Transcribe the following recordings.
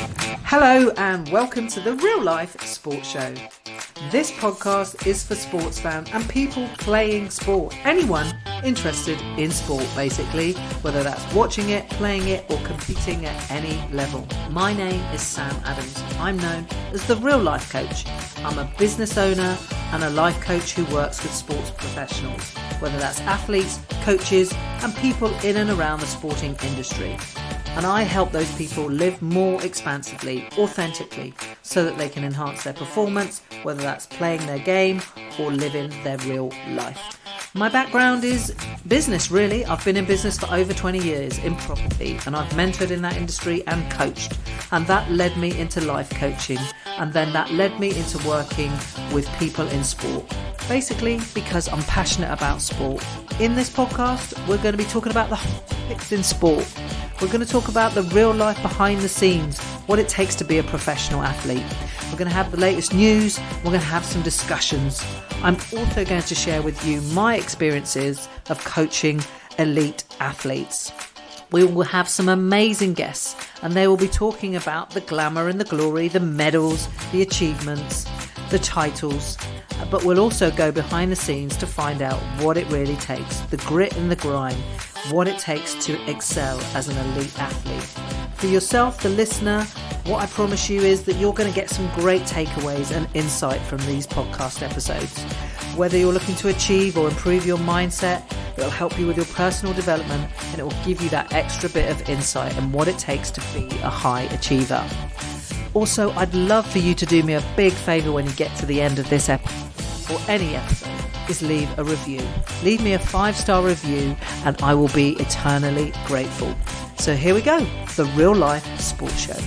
Hello and welcome to the Real Life Sports Show. This podcast is for sports fans and people playing sport. Anyone interested in sport, basically, whether that's watching it, playing it, or competing at any level. My name is Sam Adams. I'm known as the Real Life Coach. I'm a business owner and a life coach who works with sports professionals, whether that's athletes, coaches, and people in and around the sporting industry. And I help those people live more expansively, authentically, so that they can enhance their performance, whether that's playing their game or living their real life. My background is business, really. I've been in business for over 20 years in property, and I've mentored in that industry and coached. And that led me into life coaching, and then that led me into working with people in sport. Basically, because I'm passionate about sport. In this podcast, we're going to be talking about the hot topics in sport. We're going to talk about the real life behind the scenes, what it takes to be a professional athlete. We're going to have the latest news. We're going to have some discussions. I'm also going to share with you my experiences of coaching elite athletes. We will have some amazing guests, and they will be talking about the glamour and the glory, the medals, the achievements, the titles. But we'll also go behind the scenes to find out what it really takes, the grit and the grind, what it takes to excel as an elite athlete. For yourself, the listener, what I promise you is that you're going to get some great takeaways and insight from these podcast episodes. Whether you're looking to achieve or improve your mindset, it'll help you with your personal development, and it will give you that extra bit of insight and what it takes to be a high achiever. Also, I'd love for you to do me a big favour when you get to the end of this episode, or any episode, is leave a review. Leave me a 5-star review and I will be eternally grateful. So here we go, the Real Life Sports Show.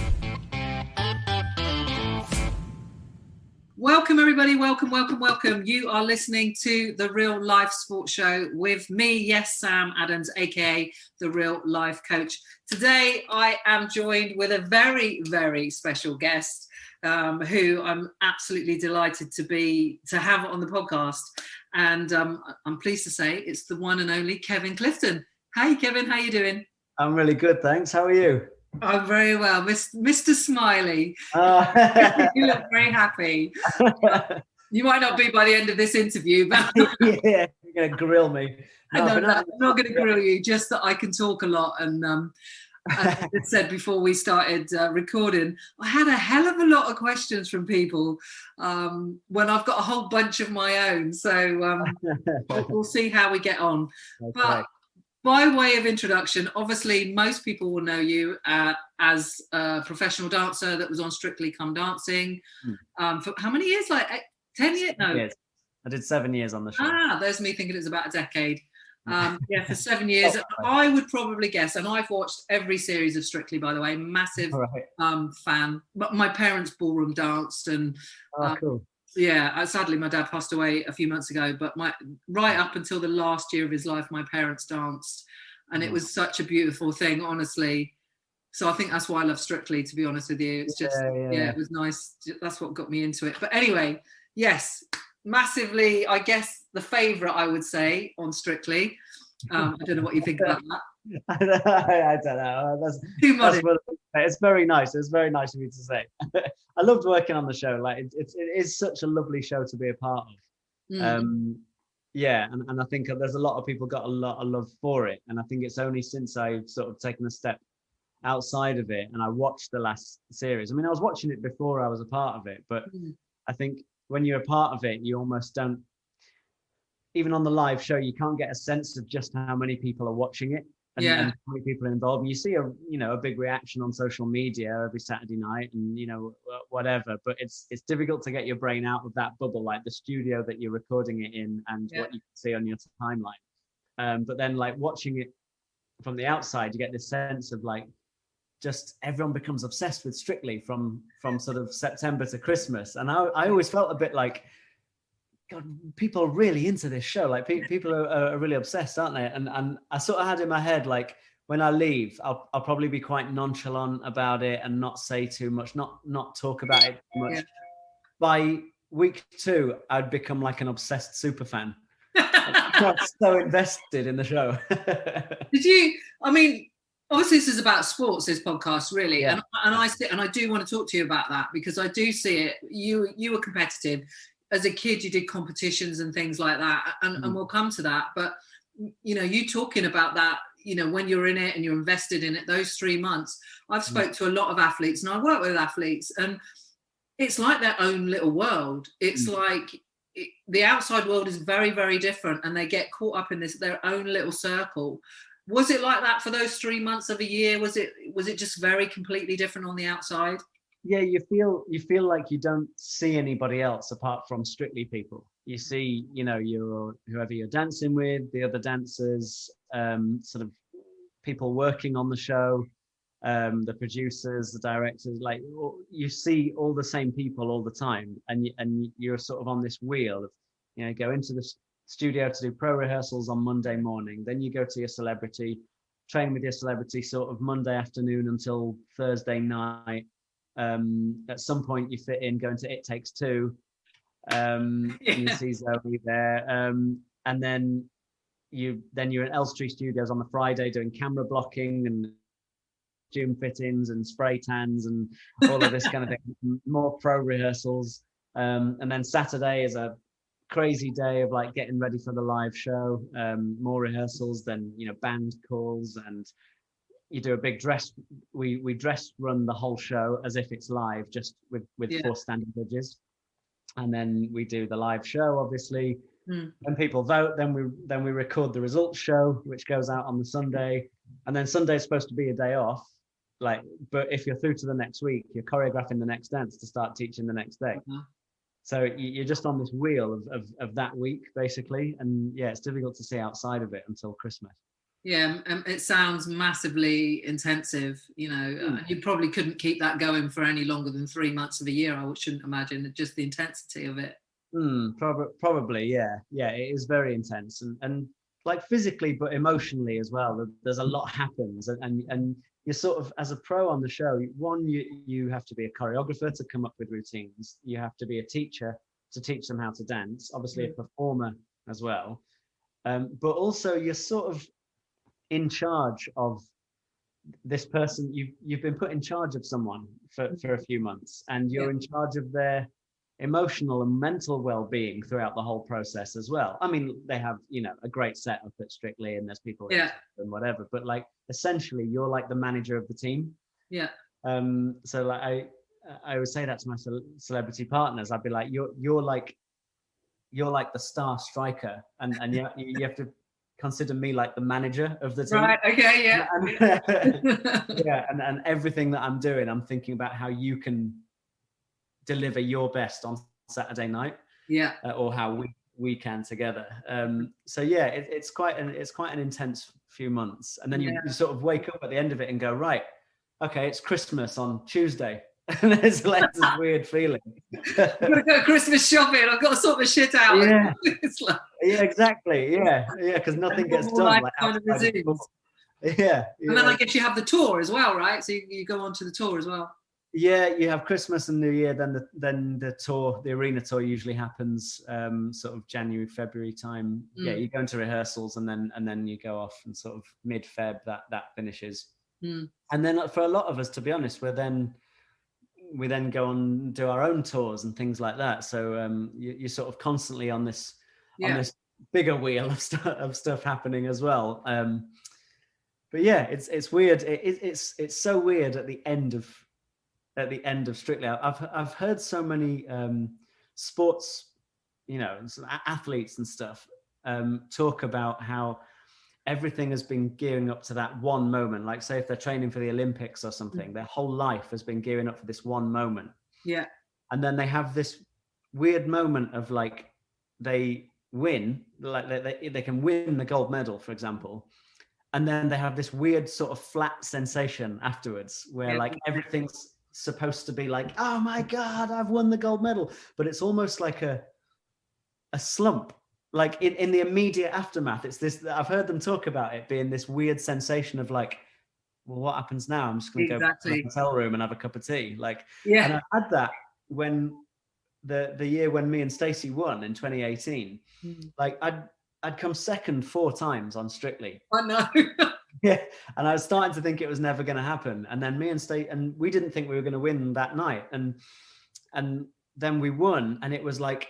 Welcome everybody, welcome. You are listening to the Real Life Sports Show with me, yes, Sam Adams, aka the Real Life Coach. Today I am joined with a very, very special guest who I'm absolutely delighted to have on the podcast. And I'm pleased to say it's the one and only Kevin Clifton. Hey Kevin, how you doing? I'm really good, thanks. How are you? I'm very well, Mr. Smiley. You look very happy. You might not be by the end of this interview, but yeah, you're going to grill me. I'm not going to grill you, just that I can talk a lot. And as I said before we started recording, I had a hell of a lot of questions from people when I've got a whole bunch of my own. So we'll see how we get on. Okay. But by way of introduction, obviously most people will know you as a professional dancer that was on Strictly Come Dancing. For how many years? Like 10 years? No. Years. I did 7 years on the show. There's me thinking it was about a decade. For 7 years. I would probably guess, and I've watched every series of Strictly, by the way, massive fan. But my parents ballroom danced, and cool. Yeah, sadly my dad passed away a few months ago, but right up until the last year of his life, my parents danced, and it was such a beautiful thing, honestly. So I think that's why I love Strictly, to be honest with you. It's just it was nice. That's what got me into it. But anyway, yes, massively, I guess the favourite, I would say, on Strictly. I don't know what you think about that. I don't know. That's too much. It's very nice. It's very nice of you to say. I loved working on the show. Like it is such a lovely show to be a part of. And I think there's a lot of people got a lot of love for it. And I think it's only since I've sort of taken a step outside of it and I watched the last series. I mean, I was watching it before I was a part of it, but I think when you're a part of it, you almost don't. Even on the live show, you can't get a sense of just how many people are watching it and how many people are involved. And you see a big reaction on social media every Saturday night and, whatever, but it's difficult to get your brain out of that bubble, like the studio that you're recording it in and what you can see on your timeline. But then like watching it from the outside, you get this sense of like, just everyone becomes obsessed with Strictly from sort of September to Christmas. And I always felt a bit like, God, people are really into this show. Like people are really obsessed, aren't they? And I sort of had in my head, like when I leave, I'll probably be quite nonchalant about it and not say too much, not talk about it too much. Yeah. By week 2, I'd become like an obsessed super fan. I was so invested in the show. Did you? I mean, obviously this is about sports, this podcast, really. Yeah. And I do want to talk to you about that, because I do see it. You were competitive as a kid. You did competitions and things like that, and we'll come to that. But you talking about that, when you're in it and you're invested in it, those 3 months. I've spoke to a lot of athletes, and I work with athletes, and it's like their own little world. It's like the outside world is very, very different, and they get caught up in their own little circle. Was it like that for those 3 months of a year? Was it just very completely different on the outside? Yeah, you feel like you don't see anybody else apart from strictly people. You see, whoever you're dancing with, the other dancers, sort of people working on the show, the producers, the directors. Like, you see all the same people all the time, and you're sort of on this wheel of, go into the studio to do pro rehearsals on Monday morning, then you go to your celebrity, train with your celebrity sort of Monday afternoon until Thursday night. At some point you fit in going to It Takes Two, you see Zoe there, and then you're in Elstree Studios on the Friday doing camera blocking and gym fittings and spray tans and all of this kind of thing, more pro rehearsals, and then Saturday is a crazy day of like getting ready for the live show, more rehearsals, then band calls, and you do a big dress. We dress run the whole show as if it's live, just with 4 standing judges, and then we do the live show. Obviously, when people vote, then we record the results show, which goes out on the Sunday, and then Sunday is supposed to be a day off. But if you're through to the next week, you're choreographing the next dance to start teaching the next day. So you're just on this wheel of that week, basically. And yeah, it's difficult to see outside of it until Christmas. Yeah, it sounds massively intensive. You probably couldn't keep that going for any longer than 3 months of a year, I shouldn't imagine, just the intensity of it. Probably, yeah. Yeah, it is very intense. And like physically, but emotionally as well. There's a lot happens. And you're sort of, as a pro on the show, one, you have to be a choreographer to come up with routines. You have to be a teacher to teach them how to dance, obviously a performer as well. But also you're sort of in charge of this person. You've been put in charge of someone for a few months, and you're in charge of their emotional and mental well-being throughout the whole process as well. I mean, they have a great setup at Strictly, and there's people and whatever, but like essentially you're like the manager of the team. So like I would say that to my celebrity partners. I'd be like, you're like the star striker, and you have to consider me like the manager of the team. Right. Okay. Yeah. And everything that I'm doing, I'm thinking about how you can deliver your best on Saturday night, or how we can together. So yeah, it's quite an intense few months, and then you sort of wake up at the end of it and go, right, okay, it's Christmas on Tuesday, and it's like this weird feeling. I've got to go Christmas shopping. I've got to sort my shit out. Yeah, yeah, exactly. Yeah, because nothing gets done. Like kind of yeah. And then I guess you have the tour as well, right? So you go on to the tour as well. Yeah, you have Christmas and New Year, then the tour, the arena tour usually happens sort of January, February time. Yeah, you go into rehearsals and then you go off, and sort of mid-Feb that finishes. And then for a lot of us, to be honest, we then go and do our own tours and things like that. So you're sort of constantly on this bigger wheel of stuff happening as well. But yeah, it's weird. It's so weird at the end of Strictly. I've heard so many sports, athletes and stuff talk about how everything has been gearing up to that one moment. Like, say if they're training for the Olympics or something, their whole life has been gearing up for this one moment. Yeah. And then they have this weird moment of like, they win, like they can win the gold medal, for example. And then they have this weird sort of flat sensation afterwards where like everything's supposed to be like, oh my God, I've won the gold medal. But it's almost like a slump. Like in the immediate aftermath, it's this, I've heard them talk about it being this weird sensation of like, well, what happens now? I'm just going to go to the hotel room and have a cup of tea. Like, and I had that when the year when me and Stacey won in 2018. Like I'd come second 4 times on Strictly. I know. Yeah, and I was starting to think it was never going to happen. And then me and State, and we didn't think we were going to win that night. And then we won, and it was like,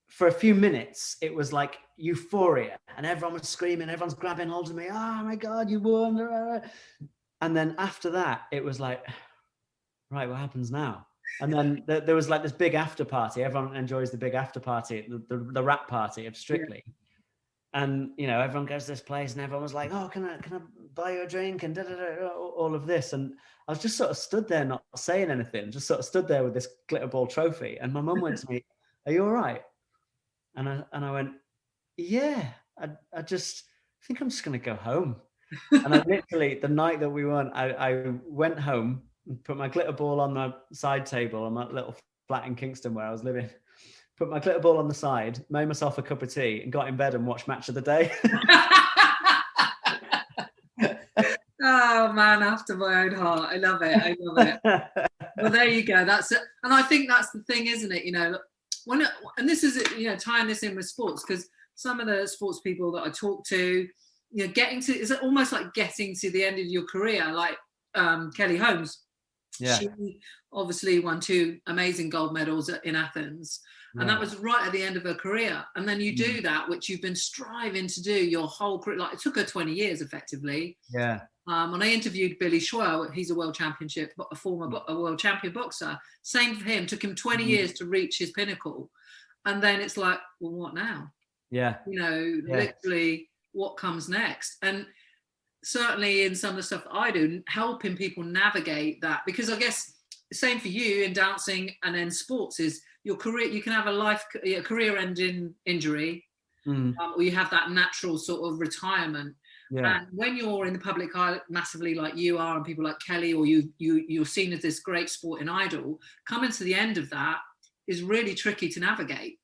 for a few minutes, it was like euphoria, and everyone was screaming, everyone's grabbing hold of me. Oh my God, you won! And then after that, it was like, right, what happens now? And then there was like this big after party. Everyone enjoys the big after party, the rap party of Strictly. Yeah. And, you know, everyone goes to this place and everyone was like, oh, can I buy you a drink? And all of this. And I was just sort of stood there, not saying anything, just sort of stood there with this glitter ball trophy. And my mum went to me, are you all right? And I went, yeah, I think I'm just going to go home. And I literally, the night that we won, I went home and put my glitter ball on my side table on my little flat in Kingston where I was living. Put my glitter ball on the side, made myself a cup of tea, and got in bed and watched Match of the Day. Oh man, after my own heart. I love it. Well, there you go. That's it. And I think that's the thing, isn't it? You know, and this is, you know, tying this in with sports, because some of the sports people that I talk to, you know, is it almost like getting to the end of your career, like Kelly Holmes. Yeah. She obviously won 2 amazing gold medals in Athens. And that was right at the end of her career. And then you do that, which you've been striving to do your whole career. Like, it took her 20 years, effectively. Yeah. And I interviewed Billy Schwer. He's a world world champion boxer. Same for him. Took him 20 years to reach his pinnacle. And then it's like, well, what now? Yeah. You know, literally, what comes next? And certainly in some of the stuff that I do, helping people navigate that. Because I guess the same for you in dancing and then sports is, your career, you can have a career-ending injury, or you have that natural sort of retirement. Yeah. And when you're in the public eye massively, like you are, and people like Kelly, or you're seen as this great sporting idol, coming to the end of that is really tricky to navigate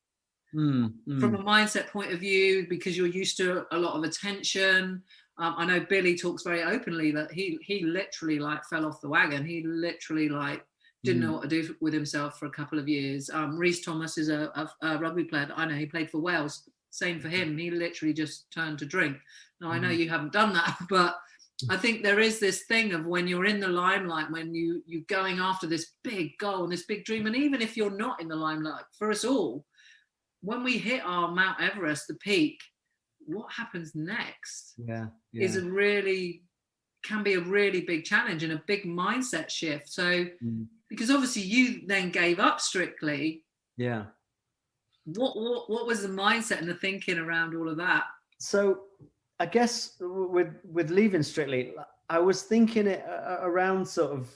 from a mindset point of view, because you're used to a lot of attention. I know Billy talks very openly that he literally like fell off the wagon. He literally like didn't know what to do with himself for a couple of years. Rhys Thomas is a rugby player that I know. He played for Wales. Same for him. He literally just turned to drink. Now, I know you haven't done that, but I think there is this thing of when you're in the limelight, when you're going after this big goal and this big dream, and even if you're not in the limelight, for us all, when we hit our Mount Everest, the peak, what happens next is can be a really big challenge and a big mindset shift. So, because obviously you then gave up Strictly. Yeah. What was the mindset and the thinking around all of that? So I guess with leaving Strictly, I was thinking it around sort of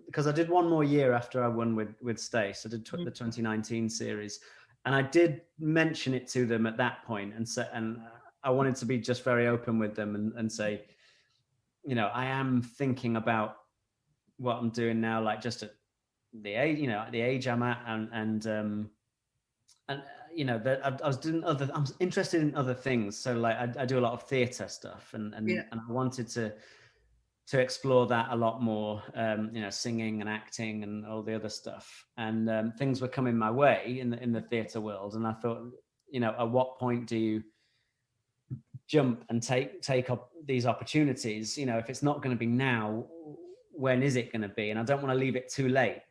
because I did one more year after I won with Stace. I did the 2019 series, and I did mention it to them at that point, and I wanted to be just very open with them and say, you know, I am thinking about what I'm doing now, like just at the age, you know, at the age I'm at, and you know, that I'm interested in other things. So like I do a lot of theatre stuff, and I wanted to explore that a lot more, you know, singing and acting and all the other stuff. And things were coming my way in the theatre world, and I thought, you know, at what point do you jump and take up these opportunities? You know, if it's not going to be now, when is it going to be? And I don't want to leave it too late.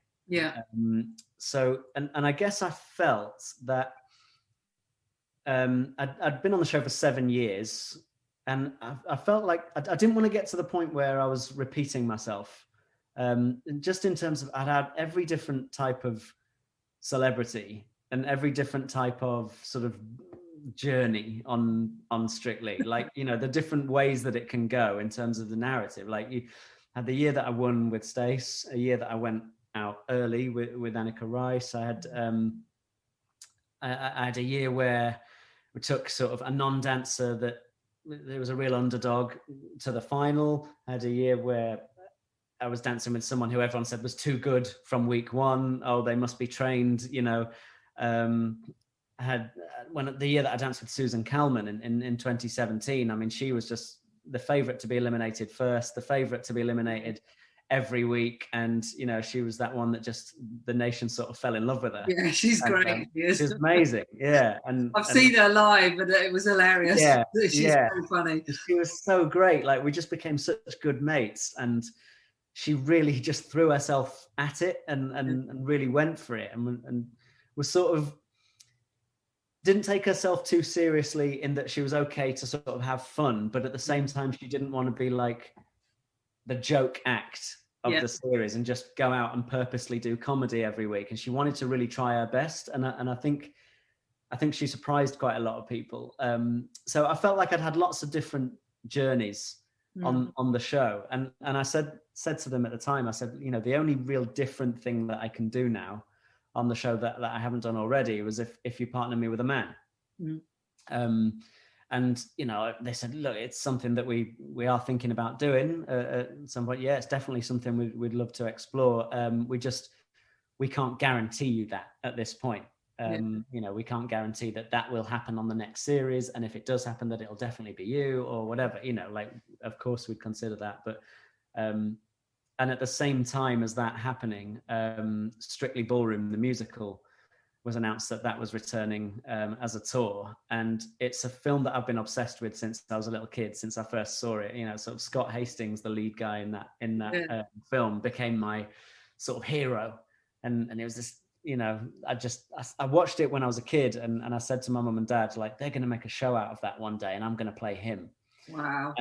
So I guess I felt that I'd been on the show for 7 years, and I felt like I didn't want to get to the point where I was repeating myself, just in terms of I'd had every different type of celebrity and every different type of sort of journey on Strictly, like, you know, the different ways that it can go in terms of the narrative. Like, you had the year that I won with Stace, a year that I went out early with Annika Rice. I had a year where we took sort of a non-dancer that there was a real underdog to the final. I had a year where I was dancing with someone who everyone said was too good from week one. Oh, they must be trained, you know. I had the year that I danced with Susan Kalman in 2017. I mean, she was just the favorite to be eliminated first, the favorite to be eliminated every week, and she was that one that just the nation sort of fell in love with her. Yeah, she's great. She's amazing. Yeah, and I've seen her live, and it was hilarious. Yeah, she's so funny. She was so great. Like, we just became such good mates, and she really just threw herself at it and really went for it, and was sort of didn't take herself too seriously, in that she was okay to sort of have fun, but at the same time she didn't want to be like the joke act of the series and just go out and purposely do comedy every week. And she wanted to really try her best, and I think she surprised quite a lot of people. So I felt like I'd had lots of different journeys on the show, and I said to them at the time, I said, the only real different thing that I can do now on the show that I haven't done already was if you partner me with a man. And they said, look, it's something that we are thinking about doing at some point. Yeah, it's definitely something we'd love to explore. We can't guarantee you that at this point. We can't guarantee that will happen on the next series, and if it does happen, that it'll definitely be you or whatever. Of course we'd consider that, but and at the same time as that happening, Strictly Ballroom the musical was announced that was returning as a tour, and it's a film that I've been obsessed with since I was a little kid, since I first saw it. Sort of Scott Hastings, the lead guy in that film, became my sort of hero, and it was this. I watched it when I was a kid, and I said to my mum and dad, like, they're going to make a show out of that one day, and I'm going to play him. Wow.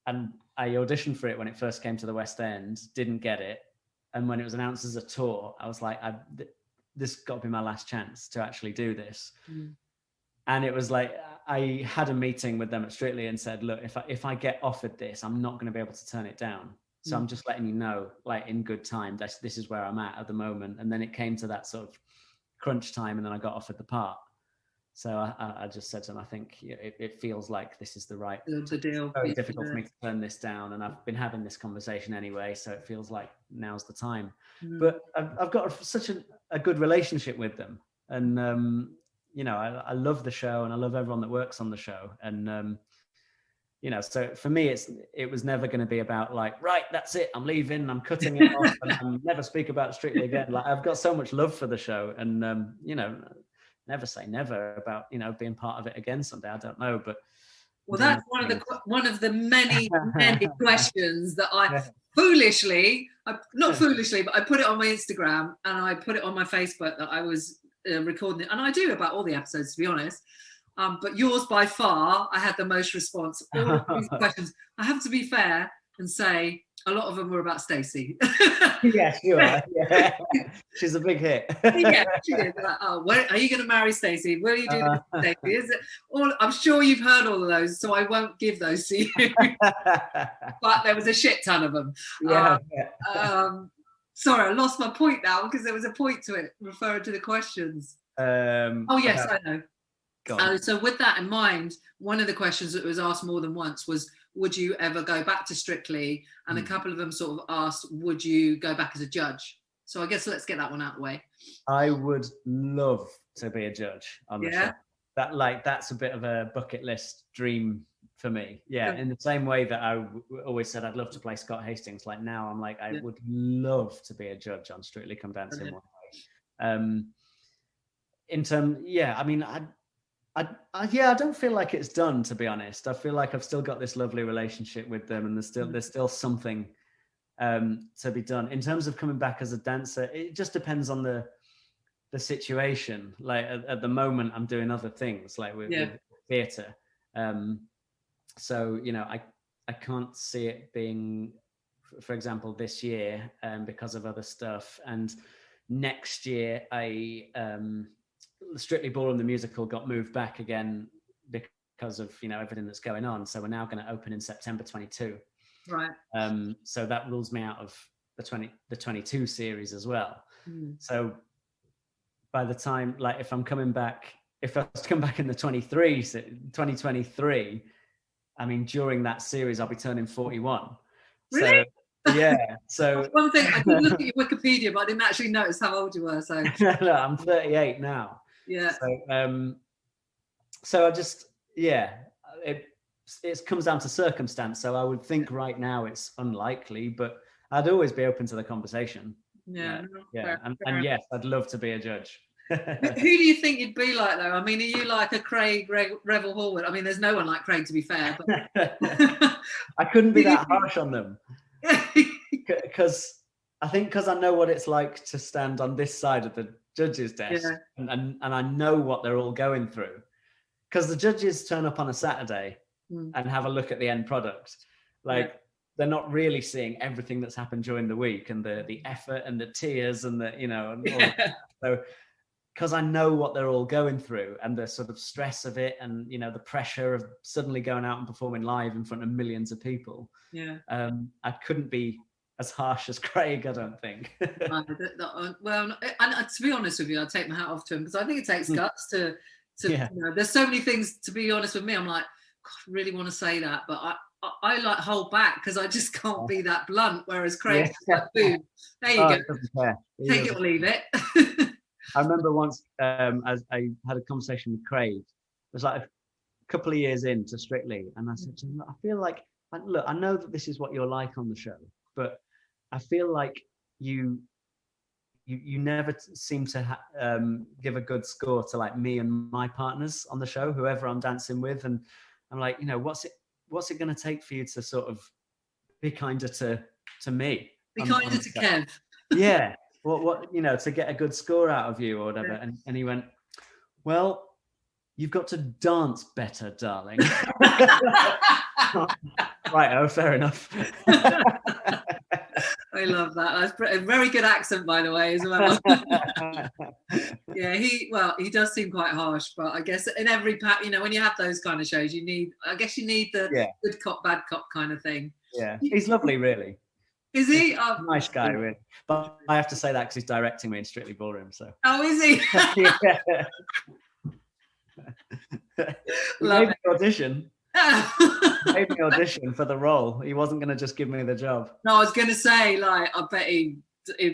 And I auditioned for it when it first came to the West End, didn't get it, and when it was announced as a tour, I was like, this got to be my last chance to actually do this. And it was like, I had a meeting with them at Strictly and said, look, if I get offered this, I'm not going to be able to turn it down. So I'm just letting you know, like, in good time, this is where I'm at the moment. And then it came to that sort of crunch time, and then I got offered the part. So I just said to them, I think it feels like this is the right deal. It's very difficult for me to turn this down, and I've been having this conversation anyway, so it feels like now's the time. But I've got such a good relationship with them, and I love the show, and I love everyone that works on the show, and so for me, it was never going to be about like, right, that's it, I'm leaving, I'm cutting it off, and I'll never speak about Strictly again. Like, I've got so much love for the show, and never say never about being part of it again someday. I don't know, but that's one of the many questions that I foolishly, not foolishly, but I put it on my Instagram and I put it on my Facebook that I was recording it, and I do about all the episodes, to be honest. But yours by far, I had the most response. All of these questions. I have to be fair and say a lot of them were about Stacey. Yes, you are. Yeah. She's a big hit. Yeah, she is. Like, are you going to marry Stacey? Will you do this, Stacey? Is it all? I'm sure you've heard all of those, so I won't give those to you. But there was a shit ton of them. Yeah. Sorry, I lost my point now because there was a point to it referring to the questions. Oh yes, I know. So with that in mind, one of the questions that was asked more than once was, would you ever go back to Strictly? And a couple of them sort of asked, would you go back as a judge? So I guess let's get that one out of the way. I would love to be a judge on the show. That's a bit of a bucket list dream for me. Yeah, in the same way that I always said I'd love to play Scott Hastings. Like, now I'm like, I would love to be a judge on Strictly Come Dancing one day. I don't feel like it's done, to be honest. I feel like I've still got this lovely relationship with them, and there's still something to be done. In terms of coming back as a dancer, it just depends on the situation. Like at the moment, I'm doing other things, like with theatre. So I can't see it being, for example, this year because of other stuff. And next year, Strictly Ballroom the musical got moved back again because of everything that's going on. So we're now going to open in September 22. Right. So that rules me out of the 22 series as well. So by the time, like, if I was to come back in the 2023, I mean, during that series, I'll be turning 41. Really? So, yeah. So one thing, I did look at your Wikipedia, but I didn't actually notice how old you were. So no, I'm 38 now. Yeah. So I just, it comes down to circumstance. So I would think right now it's unlikely, but I'd always be open to the conversation. Yeah. And yes, I'd love to be a judge. Who do you think you'd be like, though? I mean, are you like a Craig Revel Horwood? I mean, there's no one like Craig, to be fair. But... I couldn't be that harsh on them. Because I know what it's like to stand on this side of the judge's desk, and I know what they're all going through. Because the judges turn up on a Saturday and have a look at the end product. Like, they're not really seeing everything that's happened during the week, and the effort and the tears and the, and all that. So, because I know what they're all going through, and the sort of stress of it, and the pressure of suddenly going out and performing live in front of millions of people. I couldn't be as harsh as Craig, I don't think. Well, and to be honest with you, I take my hat off to him, because I think it takes guts to there's so many things, to be honest with me, I'm like, God, I really want to say that, but I like hold back, because I just can't be that blunt, whereas Craig's like, boom, there you go, take it or leave it. I remember once as I had a conversation with Craig. It was like a couple of years into Strictly, and I said to him, I feel like, look, I know that this is what you're like on the show, but I feel like you never seem to give a good score to like me and my partners on the show, whoever I'm dancing with. And I'm like, what's it going to take for you to sort of be kinder to me? Be kinder to Kev. Yeah. What to get a good score out of you or whatever. Yeah. And he went, well, you've got to dance better, darling. Right, oh, fair enough. I love that. That's a very good accent, by the way, as well. Yeah, he does seem quite harsh, but I guess in every when you have those kind of shows, you need the good cop, bad cop kind of thing. Yeah, he's lovely, really. Is he? Nice guy, really. But I have to say that because he's directing me in Strictly Ballroom. So. Oh, is he? Love it. Audition. He made me audition for the role. He wasn't going to just give me the job. No, I was going to say, like, I bet he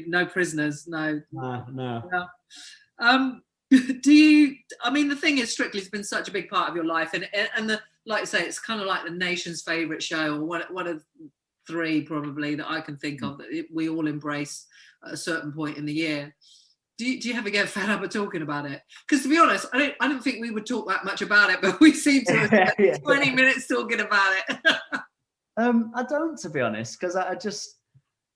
no prisoners, no. No. Do you? I mean, the thing is, Strictly's been such a big part of your life, and like I say, it's kind of like the nation's favourite show, or one of three probably that I can think of that we all embrace at a certain point in the year. Do you ever get fed up of talking about it? Because to be honest, I don't think we would talk that much about it, but we seem to have 20 minutes talking about it. I don't, to be honest, because I just,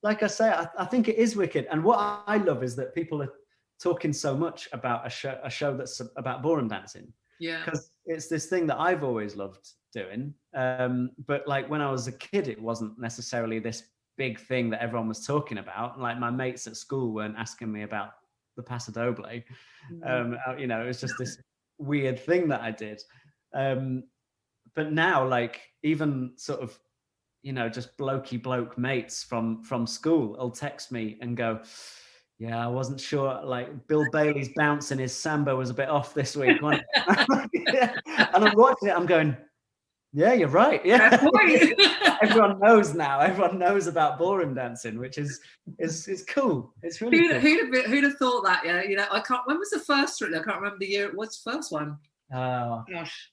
like I say, I think it is wicked. And what I love is that people are talking so much about a show that's about ballroom dancing. Yeah. Because it's this thing that I've always loved doing. But like when I was a kid, it wasn't necessarily this big thing that everyone was talking about. Like my mates at school weren't asking me about the Paso Doble. It was just this weird thing that I did. But now, like, even sort of, just blokey bloke mates from school will text me and go, yeah, I wasn't sure, like, Bill Bailey's bounce in his samba was a bit off this week. And I'm watching it, I'm going, yeah, you're right. Yeah. Everyone knows now. Everyone knows about ballroom dancing, which is cool. It's really cool. Who'd have thought that? Yeah, I can't. When was the first Strictly? I can't remember the year. What's the first one? Gosh,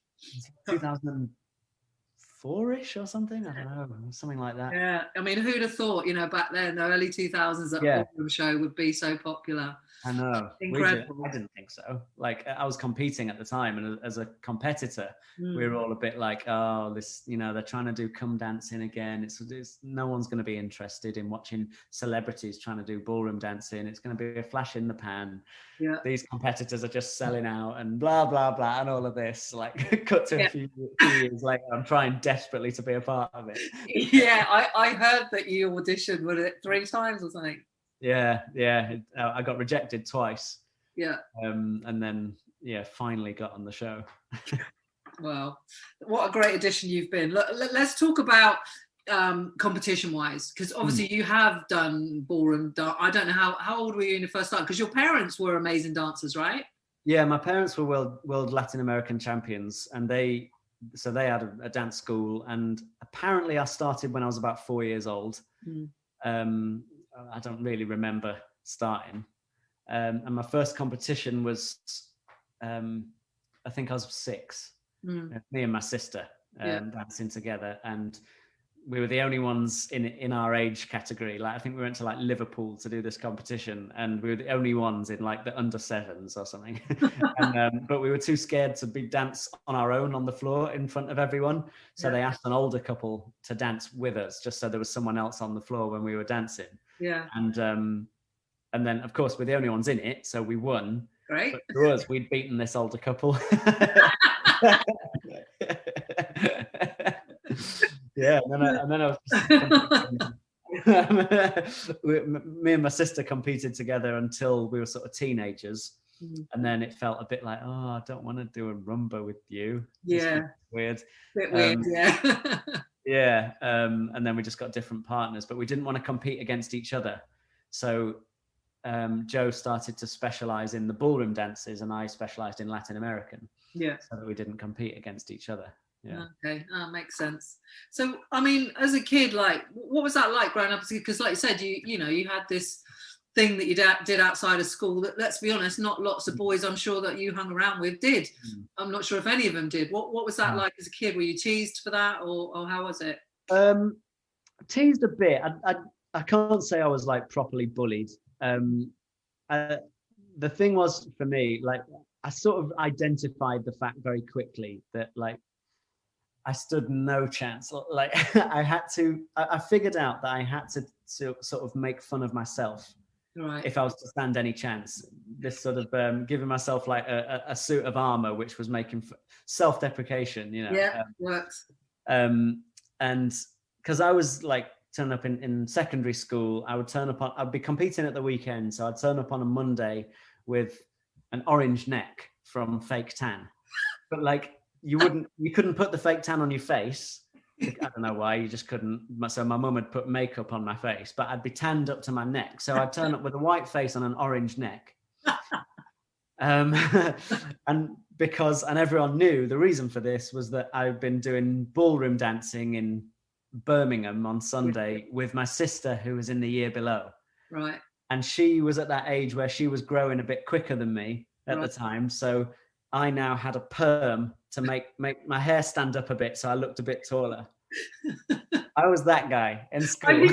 2004-ish or something. I don't know, something like that. Yeah, I mean, who'd have thought? Back then, the early 2000s, that ballroom show would be so popular. I know. Incredible. I didn't think so. Like, I was competing at the time, and as a competitor, we were all a bit like, oh, this, they're trying to do come dancing again. It's no one's going to be interested in watching celebrities trying to do ballroom dancing. It's going to be a flash in the pan. Yeah. These competitors are just selling out and blah, blah, blah, and all of this. Like, cut to a few years later, I'm trying desperately to be a part of it. Yeah, I heard that you auditioned, was it 3 times or something? Yeah. I got rejected twice. Yeah. And then, finally got on the show. Well, what a great addition you've been. Let's talk about competition-wise, because obviously you have done ballroom. I don't know how old were you when you first started? Because your parents were amazing dancers, right? Yeah, my parents were world Latin American champions, and they had a dance school. And apparently, I started when I was about 4 years old. I don't really remember starting. And my first competition was, I think I was 6. Me and my sister dancing together. And we were the only ones in our age category. Like I think we went to like Liverpool to do this competition, and we were the only ones in like the under sevens or something. But we were too scared to dance on our own on the floor in front of everyone. So they asked an older couple to dance with us, just so there was someone else on the floor when we were dancing. Yeah. And then of course we're the only ones in it, so we won. Great. But for us, we'd beaten this older couple. Yeah, and then I was me and my sister competed together until we were sort of teenagers, and then it felt a bit like, oh, I don't want to do a rumba with you. Yeah, weird. Bit weird. Yeah. Yeah, and then we just got different partners, but we didn't want to compete against each other. So Joe started to specialize in the ballroom dances, and I specialized in Latin American. Yeah. So that we didn't compete against each other. Yeah. Okay, makes sense. So, I mean, as a kid, like, what was that like growing up? Because, like you said, you had this thing that you did outside of school that, let's be honest, not lots of boys, I'm sure, that you hung around with did. I'm not sure if any of them did. What was that like as a kid? Were you teased for that, or how was it? Teased a bit. I can't say I was like properly bullied. The thing was for me, like, I sort of identified the fact very quickly that like I stood no chance. Like I figured out that I had to sort of make fun of myself, right, if I was to stand any chance. This sort of giving myself like a suit of armor, which was making self-deprecation, you know. Yeah, works. And because I was like turn up in secondary school, I'd be competing at the weekend, so I'd turn up on a Monday with an orange neck from fake tan, but like you couldn't put the fake tan on your face. I don't know why, you just couldn't. So my mum had put makeup on my face, but I'd be tanned up to my neck. So I'd turn up with a white face on an orange neck. And everyone knew the reason for this was that I'd been doing ballroom dancing in Birmingham on Sunday with my sister, who was in the year below. Right. And she was at that age where she was growing a bit quicker than me at the time. So I now had a perm to make my hair stand up a bit, so I looked a bit taller. I was that guy in school.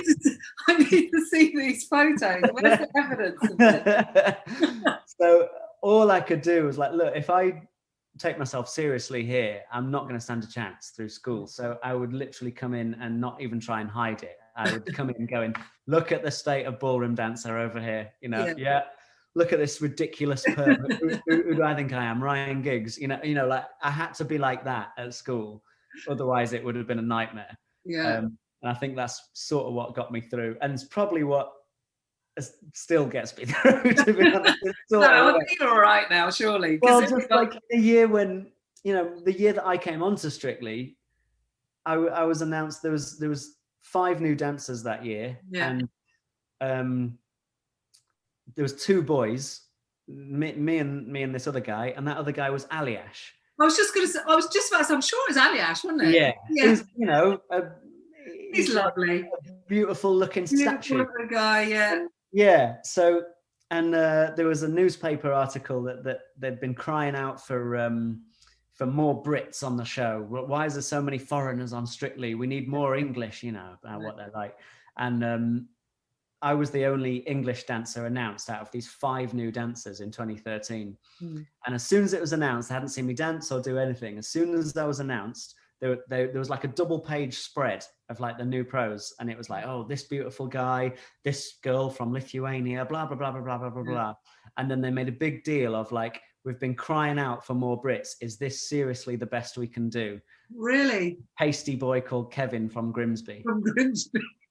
I need to see these photos. Where's the evidence of it? So all I could do was like, look, if I take myself seriously here, I'm not going to stand a chance through school. So I would literally come in and not even try and hide it. I would come in going, look at the state of ballroom dancer over here, you know. Yeah. Look at this ridiculous perm. who do I think I am? Ryan Giggs. You know, like I had to be like that at school. Otherwise it would have been a nightmare. Yeah. And I think that's sort of what got me through. And it's probably what still gets me through, to be honest. I think you're all right now, surely. Well, just like the year when, the year that I came onto Strictly, I was announced there was 5 new dancers that year. Yeah. And there was 2 boys, me and this other guy, and that other guy was Aliash. I was just about to say, I'm sure it's Aliash, wasn't it? Yeah. Yeah. He's lovely. A beautiful looking statue. Beautiful guy, yeah. Yeah. So, and there was a newspaper article that they'd been crying out for more Brits on the show. Why is there so many foreigners on Strictly? We need more English, about what they're like. And I was the only English dancer announced out of these 5 new dancers in 2013. And as soon as it was announced, they hadn't seen me dance or do anything. As soon as that was announced, there was like a double-page spread of like the new pros, and it was like, oh, this beautiful guy, this girl from Lithuania, blah blah blah blah blah blah blah blah. And then they made a big deal of like, we've been crying out for more Brits. Is this seriously the best we can do? Really? Pasty boy called Kevin from Grimsby.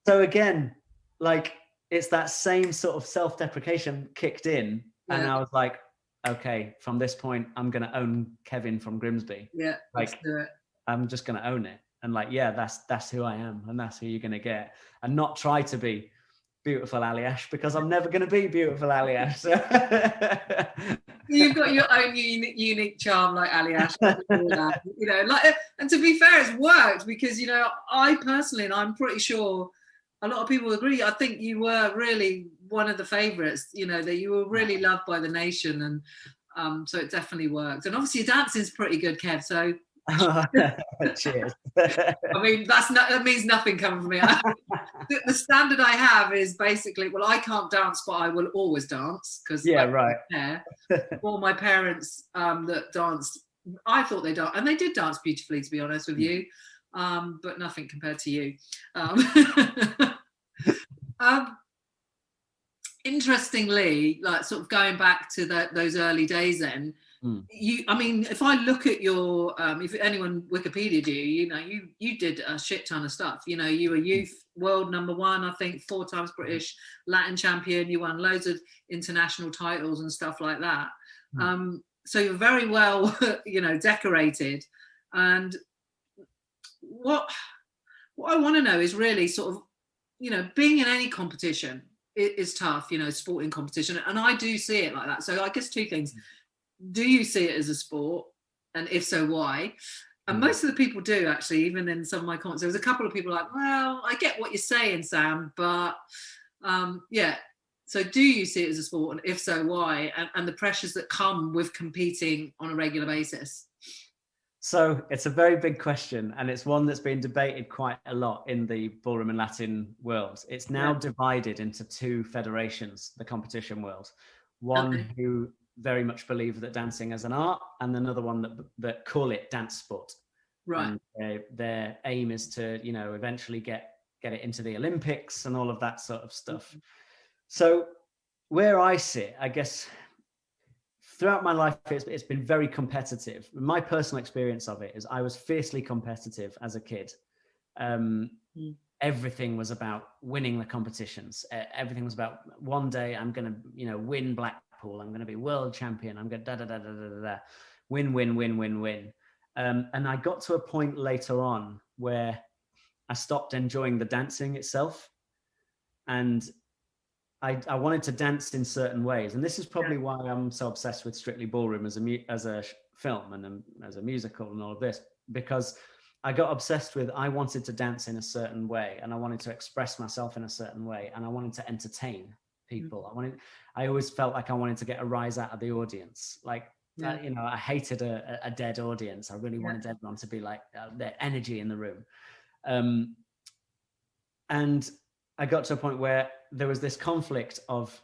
So again, like, it's that same sort of self-deprecation kicked in, and I was like, okay, from this point, I'm going to own Kevin from Grimsby. Yeah, like, let's do it. I'm just going to own it. And like, yeah, that's who I am, and that's who you're going to get. And not try to be beautiful Aliash, because I'm never going to be beautiful Aliash. So. You've got your own unique charm, like Aliash. And to be fair, it's worked, because I personally, and I'm pretty sure a lot of people agree, I think you were really one of the favourites. That you were really loved by the nation, and so it definitely worked. And obviously, your dancing's pretty good, Kev. So Cheers. I mean, that means nothing coming from me. The standard I have is basically, well, I can't dance, but I will always dance because right. All my parents that danced, I thought they danced, and they did dance beautifully, to be honest with you, but nothing compared to you. Interestingly, like sort of going back to those early days, then I mean, if I look at your, if anyone Wikipedia'd you did a shit ton of stuff. You know, you were youth world #1, I think, 4 times British Latin champion. You won loads of international titles and stuff like that. So you're very well, decorated. And what I want to know is really sort of, being in any competition is tough, sporting competition. And I do see it like that. So I guess 2 things. Do you see it as a sport? And if so, why? And most of the people do, actually, even in some of my comments. There was a couple of people like, well, I get what you're saying, Sam, but So do you see it as a sport? And if so, why? And the pressures that come with competing on a regular basis? So it's a very big question, and it's one that's been debated quite a lot in the ballroom and Latin world. It's now divided into 2 federations, the competition world. One who very much believe that dancing is an art, and another one that call it dance sport. Right. And their aim is to, eventually get it into the Olympics and all of that sort of stuff. So where I sit, I guess, throughout my life, it's been very competitive. My personal experience of it is I was fiercely competitive as a kid. Everything was about winning the competitions. Everything was about, one day I'm going to, win Blackpool. I'm going to be world champion. I'm going to win. And I got to a point later on where I stopped enjoying the dancing itself. And I wanted to dance in certain ways. And this is probably why I'm so obsessed with Strictly Ballroom as a film and as a musical and all of this, because I got obsessed with, I wanted to dance in a certain way, and I wanted to express myself in a certain way, and I wanted to entertain people. I always felt like I wanted to get a rise out of the audience. Like, I hated a dead audience. I really wanted everyone to be like their energy in the room. And I got to a point where there was this conflict of,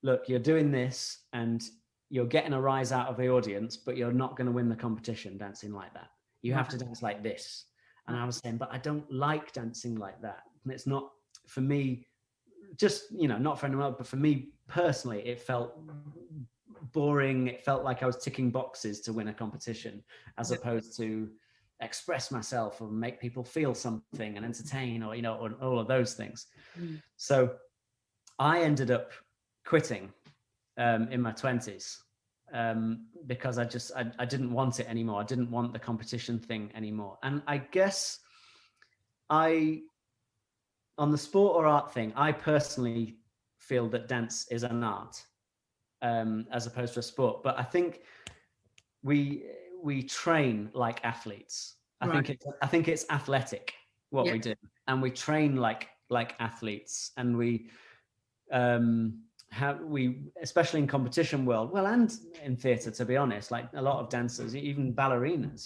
look, you're doing this and you're getting a rise out of the audience, but you're not going to win the competition dancing like that. You have to dance like this. And I was saying, but I don't like dancing like that. And it's not, for me, just, not for anyone else, but for me personally, it felt boring. It felt like I was ticking boxes to win a competition, as opposed to express myself or make people feel something and entertain, or or all of those things. So I ended up quitting in my 20s because I didn't want it anymore. I didn't want the competition thing anymore. And I guess on the sport or art thing, I personally feel that dance is an art as opposed to a sport. But I think we train like athletes. I think it's athletic what we do, and we train like athletes, and we especially in competition world, well, and in theatre, to be honest, like a lot of dancers, even ballerinas,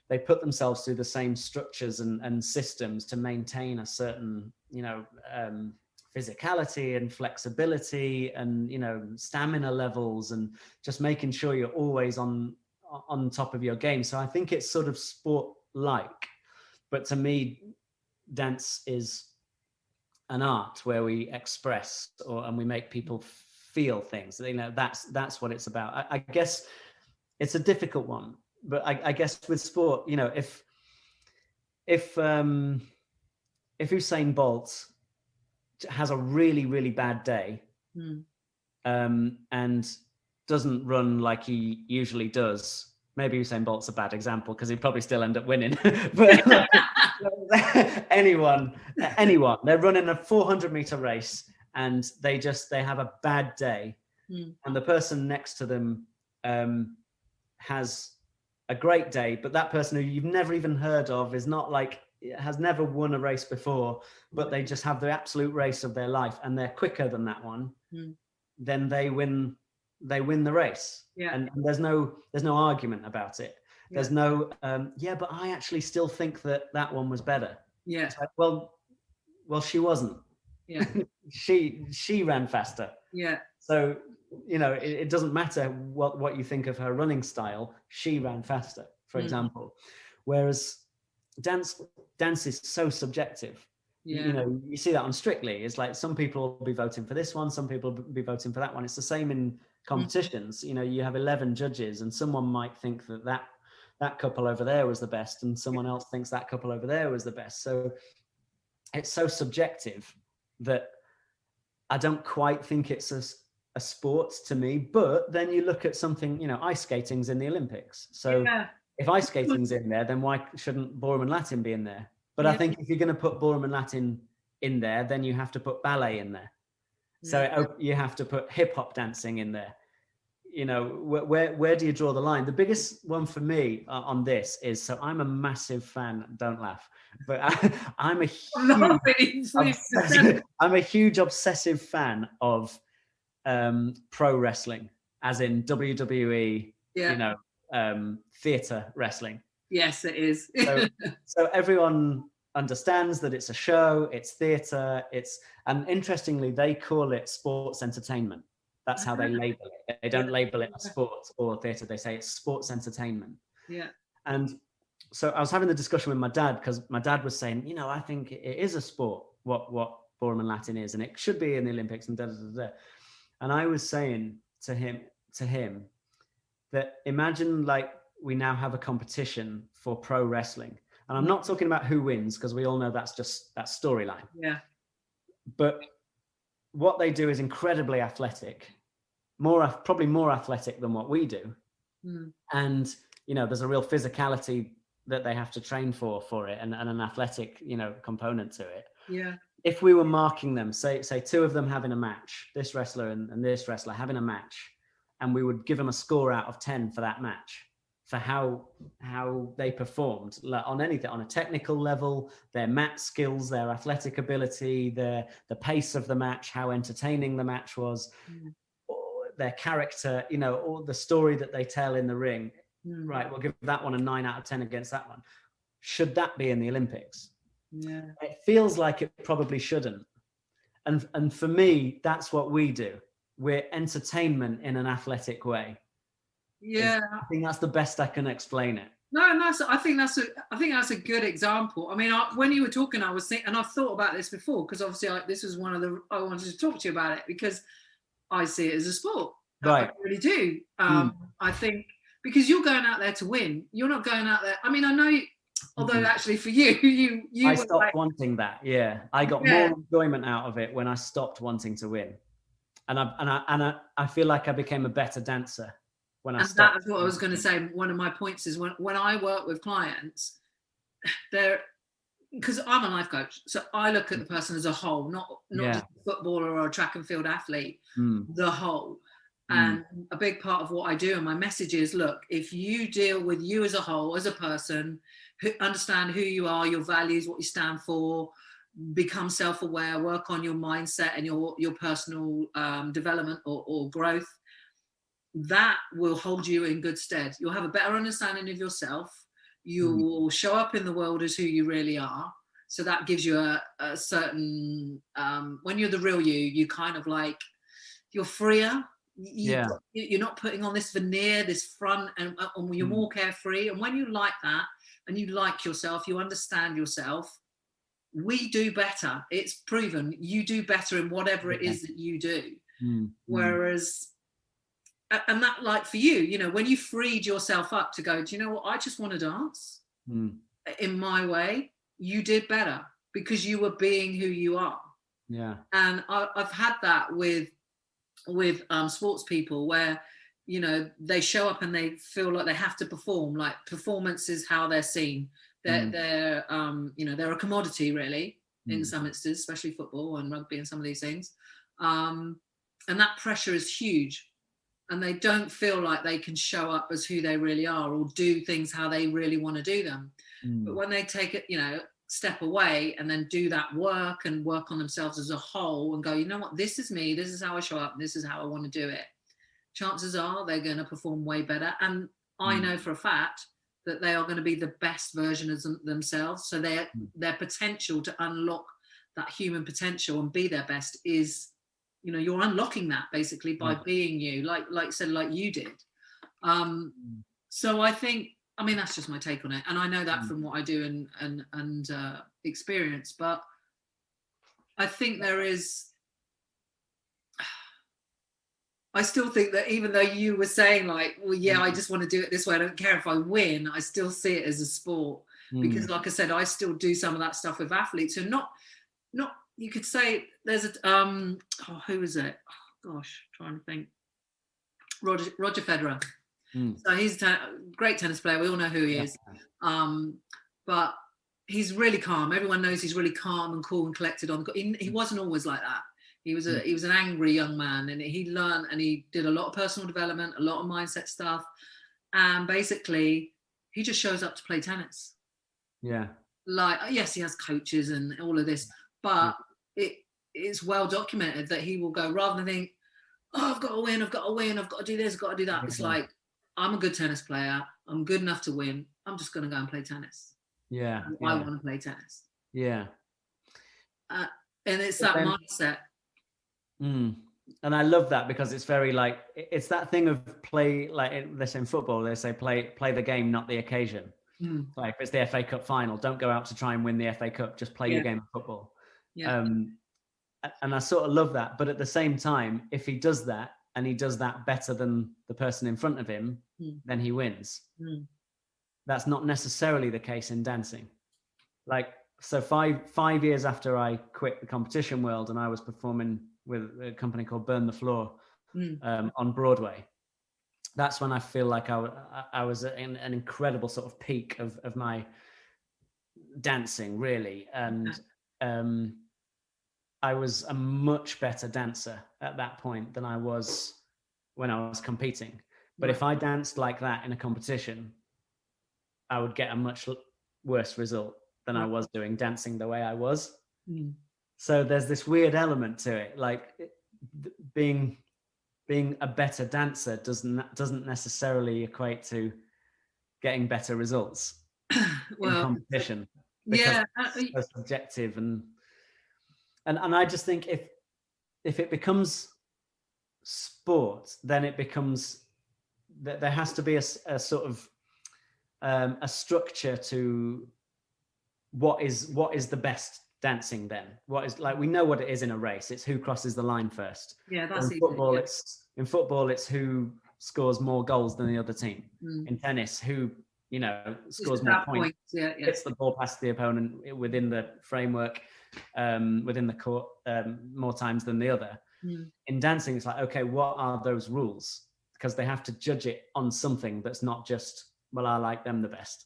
they put themselves through the same structures and systems to maintain a certain physicality and flexibility and stamina levels, and just making sure you're always on top of your game. So I think it's sort of sport-like, but to me, dance is an art where we express and we make people feel things. That's what it's about. I guess it's a difficult one, but I guess with sport, if Usain Bolt has a really, really bad day and doesn't run like he usually does, maybe Usain Bolt's a bad example because he'd probably still end up winning. But anyone, they're running a 400-meter race and they have a bad day, and the person next to them has a great day, but that person who you've never even heard of is not like, has never won a race before, but they just have the absolute race of their life and they're quicker than that one, then they win the race. And there's no argument about it. There's no, but I actually still think that one was better. Yeah. It's like, well, she wasn't. Yeah. she ran faster. Yeah. So, it doesn't matter what you think of her running style. She ran faster, for example. Whereas dance is so subjective. Yeah. You see that on Strictly. It's like some people will be voting for this one, some people will be voting for that one. It's the same in competitions. You have 11 judges, and someone might think that couple over there was the best, and someone else thinks that couple over there was the best. So it's so subjective that I don't quite think it's a sport to me. But then you look at something, ice skating's in the Olympics. So if ice skating's in there, then why shouldn't ballroom and Latin be in there? But I think if you're going to put ballroom and Latin in there, then you have to put ballet in there. So you have to put hip hop dancing in there. Where do you draw the line? The biggest one for me on this is, so I'm a massive fan, don't laugh, but I'm a huge obsessive fan of pro wrestling, as in WWE, theater wrestling. Yes, it is. So everyone understands that it's a show, it's theater, and interestingly, they call it sports entertainment. That's how they label it. They don't label it as sports or theatre. They say it's sports entertainment. Yeah. And so I was having the discussion with my dad, because my dad was saying, I think it is a sport, what ballroom and Latin is, and it should be in the Olympics and da da da da. And I was saying to him that imagine like we now have a competition for pro wrestling. And I'm not talking about who wins, because we all know that's just that storyline. Yeah. But what they do is incredibly athletic, probably more athletic than what we do. And, there's a real physicality that they have to train for it, and an athletic, component to it. Yeah. If we were marking them, say two of them having a match, this wrestler and this wrestler having a match, and we would give them a score out of 10 for that match, for how they performed on anything, on a technical level, their mat skills, their athletic ability, the pace of the match, how entertaining the match was, their character, or the story that they tell in the ring. Right, we'll give that one a 9 out of 10 against that one. Should that be in the Olympics? Yeah. It feels like it probably shouldn't. And for me, that's what we do. We're entertainment in an athletic way. Yeah, I think that's the best I can explain it. No, I think that's a good example. I mean, when you were talking, I was thinking, and I've thought about this before, because obviously this was I wanted to talk to you about it, because I see it as a sport. Right. I really do. I think because you're going out there to win. You're not going out there. I mean, I know. Although actually, for you I stopped wanting that. Yeah, I got more enjoyment out of it when I stopped wanting to win, and I feel like I became a better dancer. That's what I was going to say. One of my points is when I work with clients, because I'm a life coach, so I look at the person as a whole, not just a footballer or a track and field athlete, the whole. And a big part of what I do and my message is, look, if you deal with you as a whole, as a person, understand who you are, your values, what you stand for, become self-aware, work on your mindset and your personal development or growth, that will hold you in good stead. You'll have a better understanding of yourself. You will show up in the world as who you really are. So that gives you a certain, when you're the real you kind of like, you're freer. You're not putting on this veneer, this front, and you're more carefree. And when you like that and you like yourself, you understand yourself, we do better. It's proven. You do better in whatever it is that you do. Whereas, and that, like for you, when you freed yourself up to go, do you know what? I just want to dance in my way. You did better because you were being who you are. Yeah. And I've had that with sports people where, they show up and they feel like they have to perform. Like performance is how they're seen. They're a commodity really in some instances, especially football and rugby and some of these things. And that pressure is huge. And they don't feel like they can show up as who they really are or do things how they really want to do them. But when they take it, step away and then do that work and work on themselves as a whole and go, you know what, this is me, this is how I show up, this is how I want to do it. Chances are they're going to perform way better. And I know for a fact that they are going to be the best version of themselves. So their potential to unlock that human potential and be their best is, you're unlocking that basically by being you, like you did. So I think, that's just my take on it, and I know that from what I do and experience. But I think I still think that even though you were saying like, well, yeah, I just want to do it this way, I don't care if I win, I still see it as a sport. Because like I said, I still do some of that stuff with athletes. And not you could say there's who is it? Oh gosh, trying to think. Roger Federer. So he's a great tennis player. We all know who he is. But he's really calm. Everyone knows he's really calm and cool and collected on. He wasn't always like that. He was an angry young man, and he learned and he did a lot of personal development, a lot of mindset stuff, and basically he just shows up to play tennis. Yeah. Like, yes, he has coaches and all of this, but it's well documented that he will go, rather than think, oh, I've got to win, I've got to do this, I've got to do that. It's like, I'm a good tennis player. I'm good enough to win. I'm just going to go and play tennis. Yeah. I want to play tennis. Yeah. And it's that mindset. And I love that, because it's very like, it's that thing of play, like they say in football, they say play the game, not the occasion. Like if it's the FA Cup final, don't go out to try and win the FA Cup, just play your game of football. And I sort of love that. But at the same time, if he does that and he does that better than the person in front of him, then he wins. That's not necessarily the case in dancing. Like, so five years after I quit the competition world and I was performing with a company called Burn the Floor on Broadway, that's when I feel like I was in an incredible sort of peak of my dancing, really. And I was a much better dancer at that point than I was when I was competing. But if I danced like that in a competition, I would get a much worse result than I was doing dancing the way I was. So there's this weird element to it, like being a better dancer doesn't necessarily equate to getting better results in competition. Because it's so subjective, and I just think if it becomes sport, then it becomes that there has to be a sort of a structure to what is the best dancing. Then what is, like, we know what it is in a race, it's who crosses the line first. That's in football. In football it's who scores more goals than the other team. In tennis, who scores more points, hits the ball past the opponent within the framework, within the court, more times than the other. In dancing, it's like, okay, what are those rules? Because they have to judge it on something that's not just, well, I like them the best.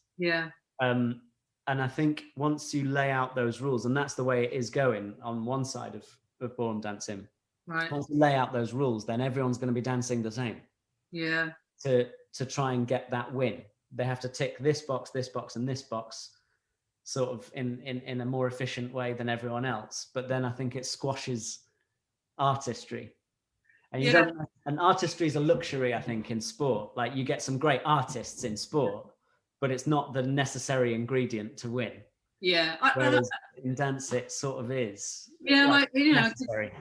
And I think once you lay out those rules, and that's the way it is going on one side of ballroom dancing. Right. Once you lay out those rules, then everyone's going to be dancing the same. To try and get that win, they have to tick this box, and this box, sort of in a more efficient way than everyone else. But then I think it squashes artistry. And and artistry is a luxury, I think, in sport. Like, you get some great artists in sport, but it's not the necessary ingredient to win. Whereas in dance, it sort of is. Necessary.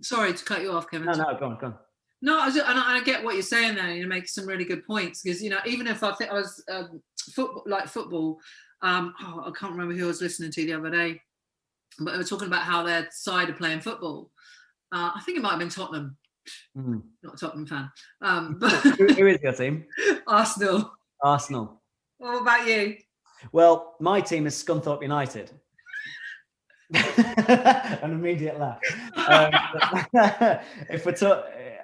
Sorry to cut you off, Kevin. No, go on. No, I get what you're saying there. You make some really good points, because even if I think I was football, I can't remember who I was listening to the other day, but they were talking about how their side are playing football. I think it might have been Tottenham. Not a Tottenham fan. But who is your team? Arsenal. What about you? Well, my team is Scunthorpe United. An immediate laugh.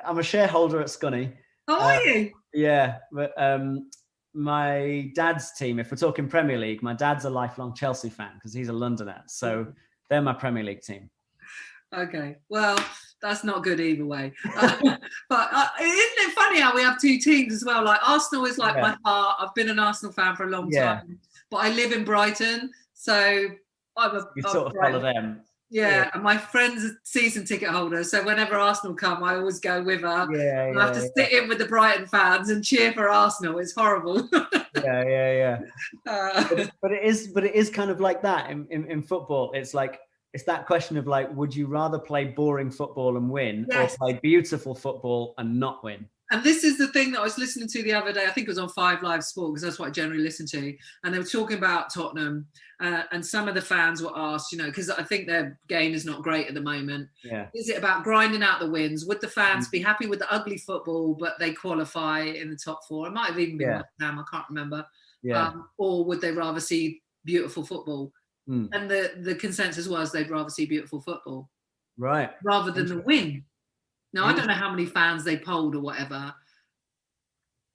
I'm a shareholder at Scunny. Oh, are you? Yeah, but my dad's team, if we're talking Premier League, my dad's a lifelong Chelsea fan because he's a Londoner. So they're my Premier League team. Okay, well, that's not good either way. But isn't it funny how we have two teams as well? Like, Arsenal is like my heart. I've been an Arsenal fan for a long time, but I live in Brighton, so you sort of follow them. Yeah, and my friend's a season ticket holder, so whenever Arsenal come, I always go with her. Yeah, I have to sit in with the Brighton fans and cheer for Arsenal. It's horrible. Yeah. But it is kind of like that in football. It's like, it's that question of like, would you rather play boring football and win, or play beautiful football and not win? And this is the thing that I was listening to the other day. I think it was on 5 Live Sport, because that's what I generally listen to. And they were talking about Tottenham, and some of the fans were asked, because I think their game is not great at the moment. Yeah. Is it about grinding out the wins? Would the fans be happy with the ugly football, but they qualify in the top 4? It might have even been West Ham, I can't remember. Yeah. Or would they rather see beautiful football? And the consensus was they'd rather see beautiful football. Right. Rather than the win. Now, I don't know how many fans they polled or whatever.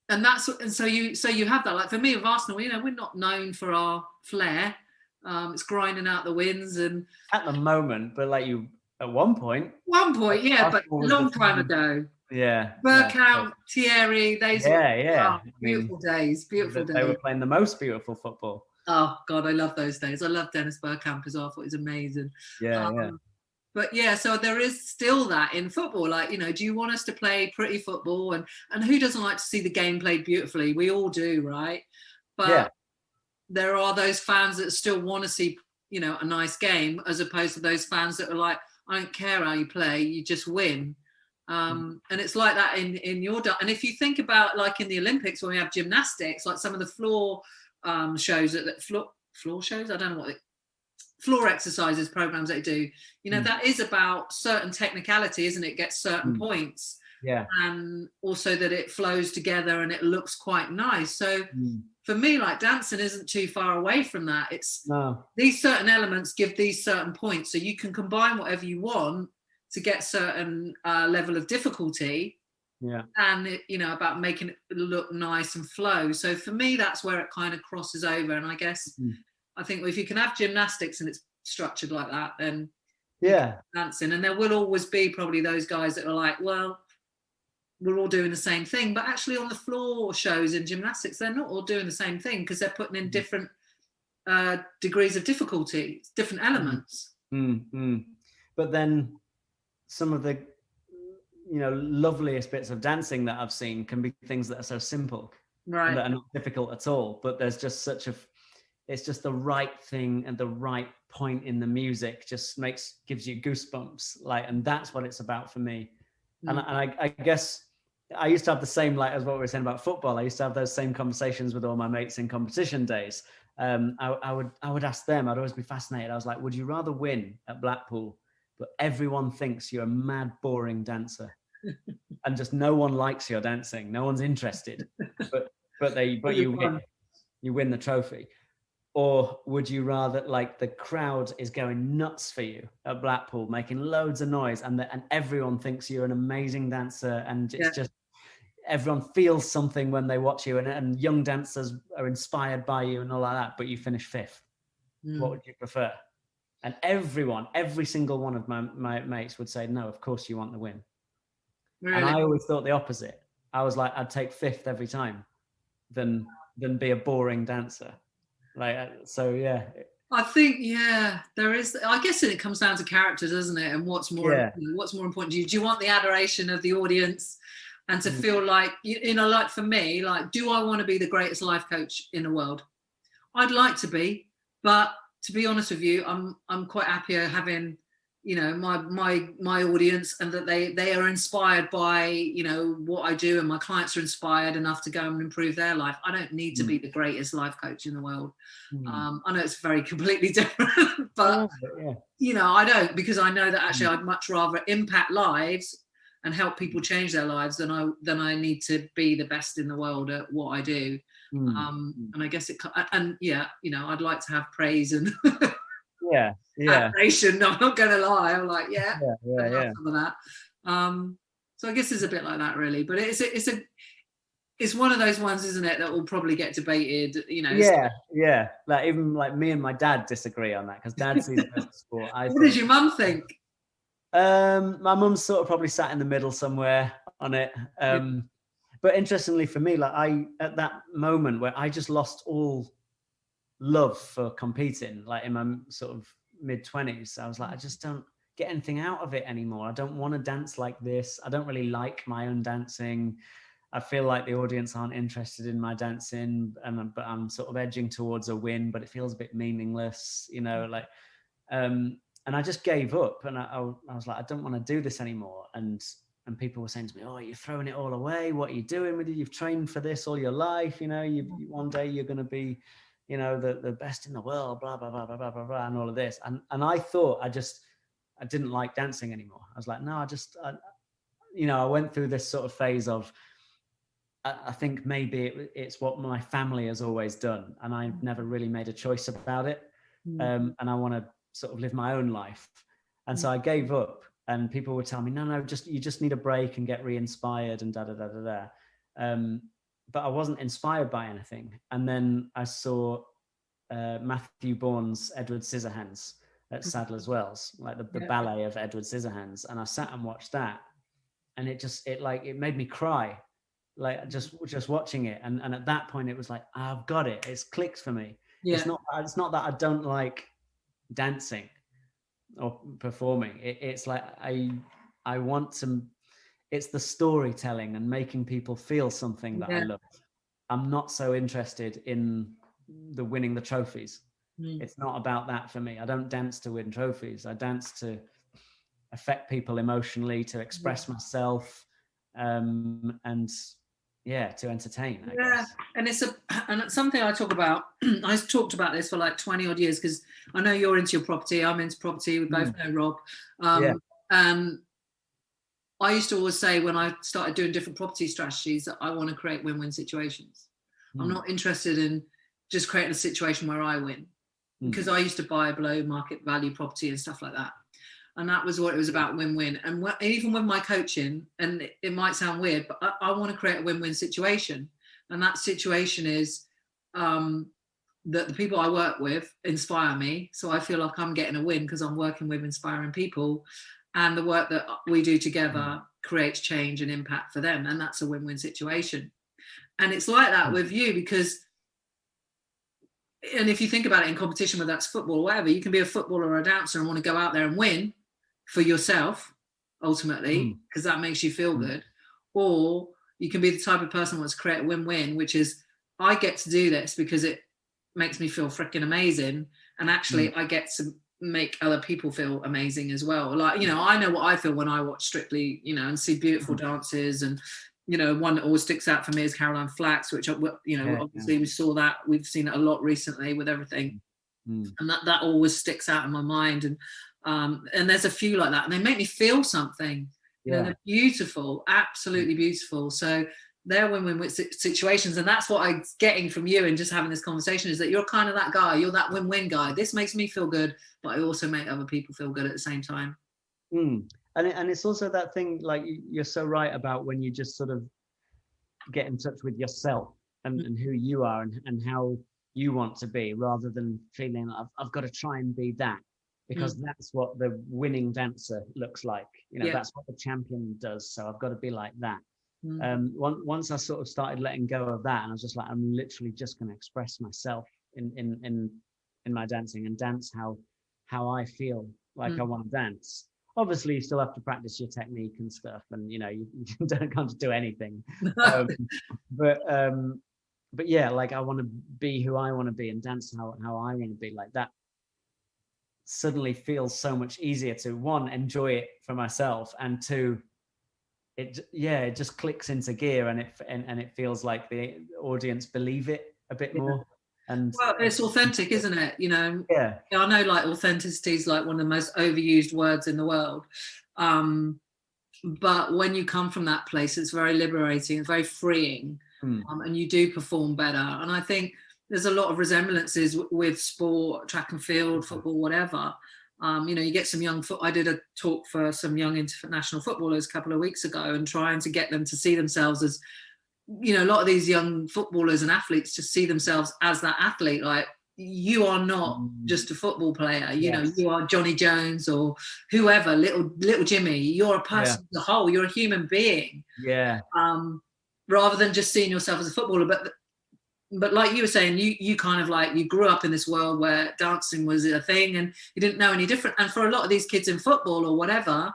And so you have that. Like for me with Arsenal, we're not known for our flair. It's grinding out the wins, and at the moment, but like you at one point, but a long time ago. Yeah. Bergkamp, Thierry, those were beautiful days. Beautiful days. They were playing the most beautiful football. Oh God, I love those days. I love Dennis Bergkamp as well. I thought he was amazing. Yeah. But so there is still that in football. Like, do you want us to play pretty football? And who doesn't like to see the game played beautifully? We all do, right? But there are those fans that still want to see, a nice game, as opposed to those fans that are like, I don't care how you play, you just win. And it's like that in your... And if you think about, like in the Olympics, when we have gymnastics, like some of the floor shows, floor shows, I don't know what floor exercises programs they do, that is about certain technicality, isn't it? Gets certain points, and also that it flows together and it looks quite nice. So for me, like, dancing isn't too far away from that. It's these certain elements give these certain points, so you can combine whatever you want to get certain level of difficulty, and about making it look nice and flow. So for me, that's where it kind of crosses over. And I guess I think if you can have gymnastics and it's structured like that, then dancing. And there will always be probably those guys that are like, well, we're all doing the same thing. But actually on the floor shows in gymnastics, they're not all doing the same thing, because they're putting in different degrees of difficulty, different elements. But then some of the, loveliest bits of dancing that I've seen can be things that are so simple, right, and that are not difficult at all. But there's just it's just the right thing and the right point in the music just gives you goosebumps, and that's what it's about for me. And I guess I used to have the same, like, as what we were saying about football. I used to have those same conversations with all my mates in competition days. I would ask them, I'd always be fascinated. I was like, would you rather win at Blackpool, but everyone thinks you're a mad, boring dancer, and just no one likes your dancing, no one's interested, but you win the trophy? Or would you rather, like, the crowd is going nuts for you at Blackpool, making loads of noise, and everyone thinks you're an amazing dancer, and it's just everyone feels something when they watch you, and young dancers are inspired by you and all like that, but you finish 5th? What would you prefer? And every single one of my mates would say, no, of course you want the win. Really? And I always thought the opposite. I was like, I'd take 5th every time than be a boring dancer. I think there is. I guess it comes down to character, doesn't it? And what's more important to you? Do you want the adoration of the audience, and to feel like, like for me, like, do I want to be the greatest life coach in the world? I'd like to be, but to be honest with you, I'm quite happier having, my audience, and that they are inspired by, what I do, and my clients are inspired enough to go and improve their life. I don't need to be the greatest life coach in the world. I know it's very completely different, but I don't, because I know that actually I'd much rather impact lives and help people change their lives than I need to be the best in the world at what I do. And I guess I'd like to have praise and admiration. No, I'm not going to lie. I'm like, some of that. So I guess it's a bit like that, really. But it's one of those ones, isn't it, that will probably get debated. Like, even like me and my dad disagree on that, because Dad sees it as a sport. What does your mum think? My mum's sort of probably sat in the middle somewhere on it. But interestingly for me, like, at that moment where I just lost all love for competing, like in my sort of mid-20s, I was like, I just don't get anything out of it anymore. I don't want to dance like this. I don't really like my own dancing. I feel like the audience aren't interested in my dancing, but I'm sort of edging towards a win, but it feels a bit meaningless, you know, like, and I just gave up, and I was like, I don't want to do this anymore. And people were saying to me, oh, you're throwing it all away. What are you doing with it? You've trained for this all your life. You know, one day you're going to be, you know, the best in the world, blah, blah, blah, blah, blah, blah, blah, and all of this. And I thought I didn't like dancing anymore. I was like, no, I went through this sort of phase of, I think maybe it's what my family has always done. And I've never really made a choice about it. And I want to sort of live my own life. And so I gave up. And people would tell me, no, you just need a break and get re-inspired and da-da-da-da-da. But I wasn't inspired by anything. And then I saw Matthew Bourne's Edward Scissorhands at Sadler's Wells, like the ballet of Edward Scissorhands. And I sat and watched that. And it made me cry, like just watching it. And at that point it was like, I've got it. It's clicked for me. Yeah. It's not that I don't like dancing or performing. It's like I want to, it's the storytelling and making people feel something that I love. I'm not so interested in the winning the trophies. It's not about that for me. I don't dance to win trophies. I dance to affect people emotionally, to express myself, and to entertain, I guess. And it's something I talk about. I've talked about this for like 20 odd years, because I know you're into your property, I'm into property, we both know Rob. I used to always say, when I started doing different property strategies, that I want to create win-win situations. I'm not interested in just creating a situation where I win, because I used to buy below market value property and stuff like that. And that was what it was about, win-win. And even with my coaching, and it might sound weird, but I want to create a win-win situation. And that situation is that the people I work with inspire me. So I feel like I'm getting a win because I'm working with inspiring people. And the work that we do together creates change and impact for them. And that's a win-win situation. And it's like that with you, because, and if you think about it in competition, whether that's football or whatever, you can be a footballer or a dancer and want to go out there and win for yourself, ultimately, because that makes you feel good. Or you can be the type of person who wants to create a win-win, which is, I get to do this because it makes me feel freaking amazing. And actually I get to make other people feel amazing as well. Like, you know, I know what I feel when I watch Strictly, you know, and see beautiful dances. And, you know, one that always sticks out for me is Caroline Flack's, which, you know, obviously we saw that. We've seen it a lot recently with everything. And that always sticks out in my mind. And there's a few like that, and they make me feel something. They're beautiful, absolutely beautiful. So they're win-win situations, and that's what I'm getting from you and just having this conversation, is that you're kind of that guy. You're that win-win guy. This makes me feel good, but I also make other people feel good at the same time. And it's also that thing, like, you're so right about when you just sort of get in touch with yourself and who you are and how you want to be, rather than feeling I've got to try and be that, because that's what the winning dancer looks like. You know, that's what the champion does. So I've got to be like that. Once I sort of started letting go of that, and I was just like, I'm literally just going to express myself in my dancing, and dance how I feel like I want to dance. Obviously, you still have to practice your technique and stuff, and you know, you can't do anything. But yeah, like, I want to be who I want to be and dance how I want to be. Like, that suddenly feels so much easier to, one, enjoy it for myself, and two, it just clicks into gear, and it feels like the audience believe it a bit more. And well, it's authentic, isn't it? You know, I know, like, authenticity is like one of the most overused words in the world. But when you come from that place, it's very liberating, it's very freeing, and you do perform better. And I think there's a lot of resemblances with sport, track and field, football, whatever. You know, you get some I did a talk for some young international footballers a couple of weeks ago, and trying to get them to see themselves as, you know, a lot of these young footballers and athletes just see themselves as that athlete. Like, you are not just a football player, you know, you are Johnny Jones or whoever, little Jimmy. You're a person as a whole, you're a human being. Rather than just seeing yourself as a footballer. But but like you were saying, you kind of like, you grew up in this world where dancing was a thing and you didn't know any different. And for a lot of these kids in football or whatever,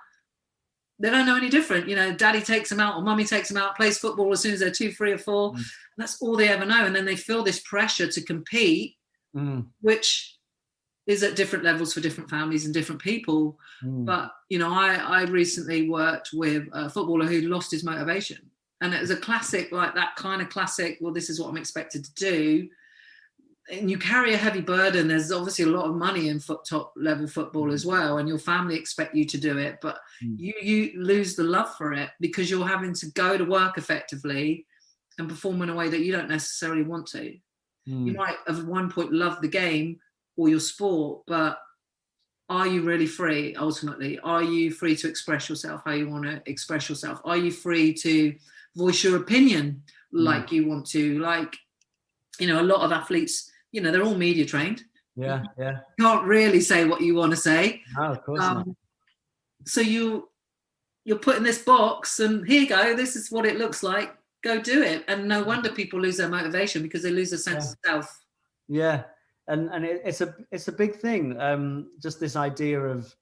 they don't know any different. You know, daddy takes them out or mummy takes them out, plays football as soon as they're 2, 3 or 4. And that's all they ever know. And then they feel this pressure to compete, which is at different levels for different families and different people. But, you know, I recently worked with a footballer who lost his motivation. And it was a classic, like that kind of classic, well, this is what I'm expected to do. And you carry a heavy burden. There's obviously a lot of money in top level football as well. And your family expect you to do it. But you lose the love for it because you're having to go to work effectively and perform in a way that you don't necessarily want to. You might at one point love the game or your sport, but are you really free ultimately? Are you free to express yourself how you want to express yourself? Are you free to voice your opinion like you want to? Like, you know, a lot of athletes, you know, they're all media trained. Yeah. You can't really say what you want to say. No, of course not. So you're put in this box and here you go, this is what it looks like, go do it. And no wonder people lose their motivation because they lose a sense of self. Yeah. And it's a big thing, just this idea of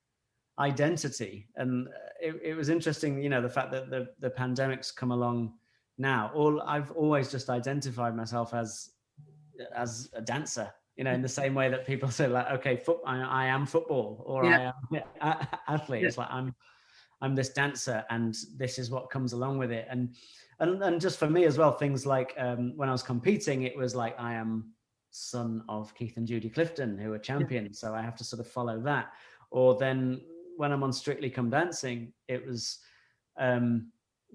identity. And it was interesting, you know, the fact that the pandemic's come along now. I've always just identified myself as a dancer, you know, in the same way that people say like, okay, I am football, or I am athlete. It's like I'm this dancer, and this is what comes along with it. And just for me as well, things like when I was competing, it was like I am son of Keith and Judy Clifton, who are champions, so I have to sort of follow that. Or then when I'm on Strictly Come Dancing, it was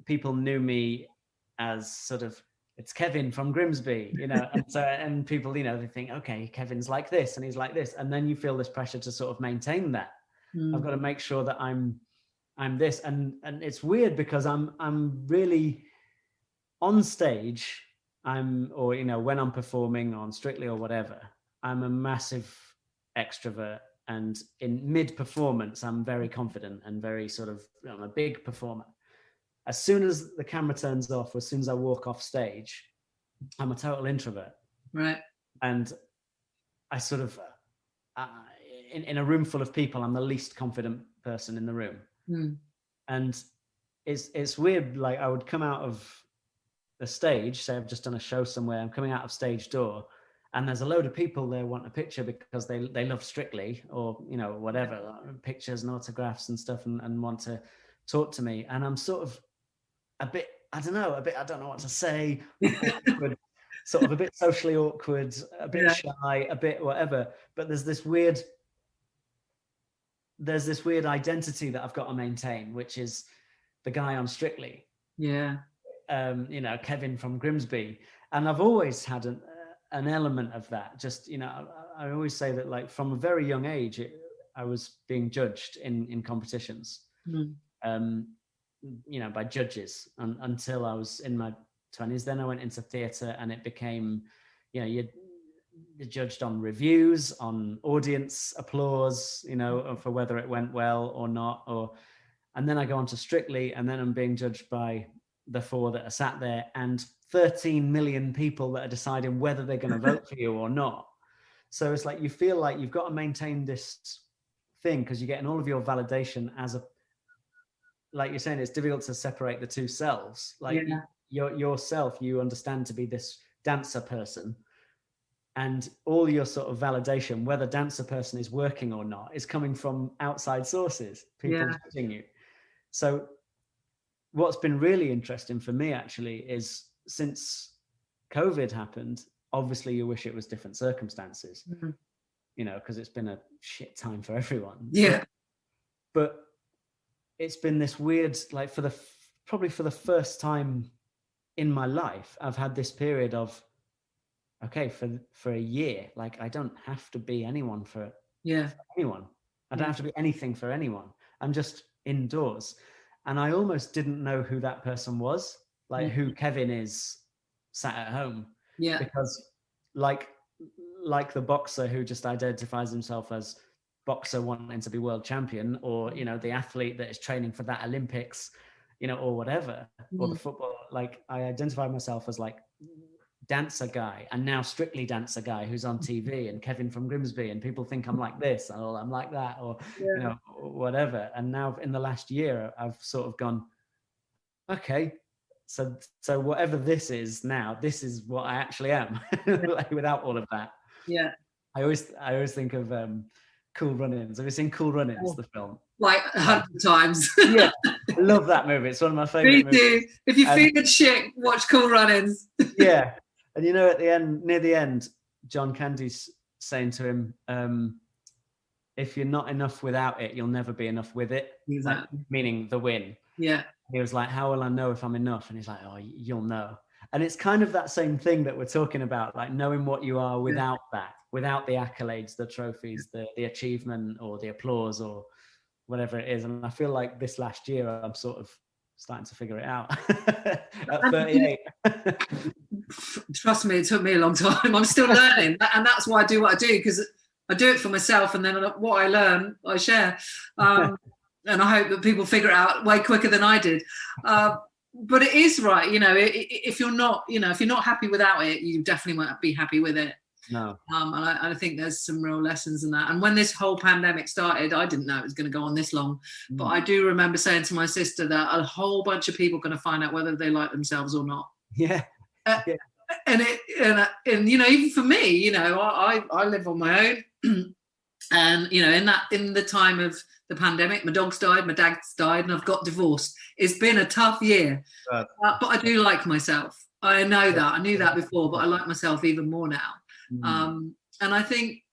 people knew me as sort of, it's Kevin from Grimsby, you know, and people, you know, they think, okay, Kevin's like this and he's like this, and then you feel this pressure to sort of maintain that. I've got to make sure that I'm this, and it's weird because I'm really on stage. Or, you know, when I'm performing on Strictly or whatever, I'm a massive extrovert, and in mid-performance, I'm very confident and very sort of, I'm a big performer. As soon as the camera turns off, as soon as I walk off stage, I'm a total introvert. Right. And I sort of, in a room full of people, I'm the least confident person in the room. And it's weird, like I would come out of the stage, say I've just done a show somewhere, I'm coming out of stage door, and there's a load of people there want a picture because they love Strictly, or, you know, whatever, pictures and autographs and stuff, and want to talk to me. And I'm sort of a bit, I don't know what to say, awkward, sort of a bit socially awkward, a bit shy, a bit whatever. But there's this weird identity that I've got to maintain, which is the guy on Strictly. Yeah. You know, Kevin from Grimsby. And I've always had an element of that. Just, you know, I always say that, like, from a very young age, I was being judged in competitions, you know, by judges, until I was in my 20s. Then I went into theatre, and it became, you know, you're judged on reviews, on audience applause, you know, for whether it went well or not. And then I go on to Strictly, and then I'm being judged by the 4 that are sat there and 13 million people that are deciding whether they're going to vote for you or not. So it's like, you feel like you've got to maintain this thing because you're getting all of your validation as like you're saying, it's difficult to separate the two selves. Like yourself, you understand to be this dancer person, and all your sort of validation, whether dancer person is working or not, is coming from outside sources, people judging you. So what's been really interesting for me, actually, is since COVID happened, obviously you wish it was different circumstances, you know, because it's been a shit time for everyone. Yeah. But it's been this weird, like, probably for the first time in my life, I've had this period of, okay, for a year, like, I don't have to be anyone for anyone. I don't have to be anything for anyone. I'm just indoors. And I almost didn't know who that person was, like who Kevin is sat at home. Yeah. Because like the boxer who just identifies himself as boxer wanting to be world champion, or, you know, the athlete that is training for that Olympics, you know, or whatever, or the football, like, I identify myself as like dancer guy, and now Strictly Dancer guy who's on TV, and Kevin from Grimsby, and people think I'm like this or I'm like that, or you know, whatever. And now in the last year I've sort of gone, okay, so whatever this is now, this is what I actually am. Like, without all of that. Yeah. I always think of Cool Runnings. Have you seen Cool Runnings, the film? Like 100 times. Yeah, I love that movie. It's one of my favorite movies. If you feel good shit, watch Cool Runnings. Yeah. And you know, near the end, John Candy's saying to him, if you're not enough without it, you'll never be enough with it. Exactly. Like, meaning the win. Yeah. He was like, how will I know if I'm enough? And he's like, oh, you'll know. And it's kind of that same thing that we're talking about, like knowing what you are without that, without the accolades, the trophies, the achievement or the applause or whatever it is. And I feel like this last year, I'm sort of starting to figure it out at 38. Trust me, it took me a long time. I'm still learning. And that's why I do what I do, because I do it for myself. And then what I learn, I share. And I hope that people figure it out way quicker than I did. But it is right, you know, if you're not happy without it, you definitely won't be happy with it. No. And I think there's some real lessons in that. And when this whole pandemic started, I didn't know it was going to go on this long. But I do remember saying to my sister that a whole bunch of people are going to find out whether they like themselves or not. Yeah. And you know, even for me, you know, I live on my own. And you know, in the time of the pandemic, my dog's died, my dad's died, and I've got divorced. It's been a tough year, but I do like myself. I know that. I knew that before, but I like myself even more now. And I think,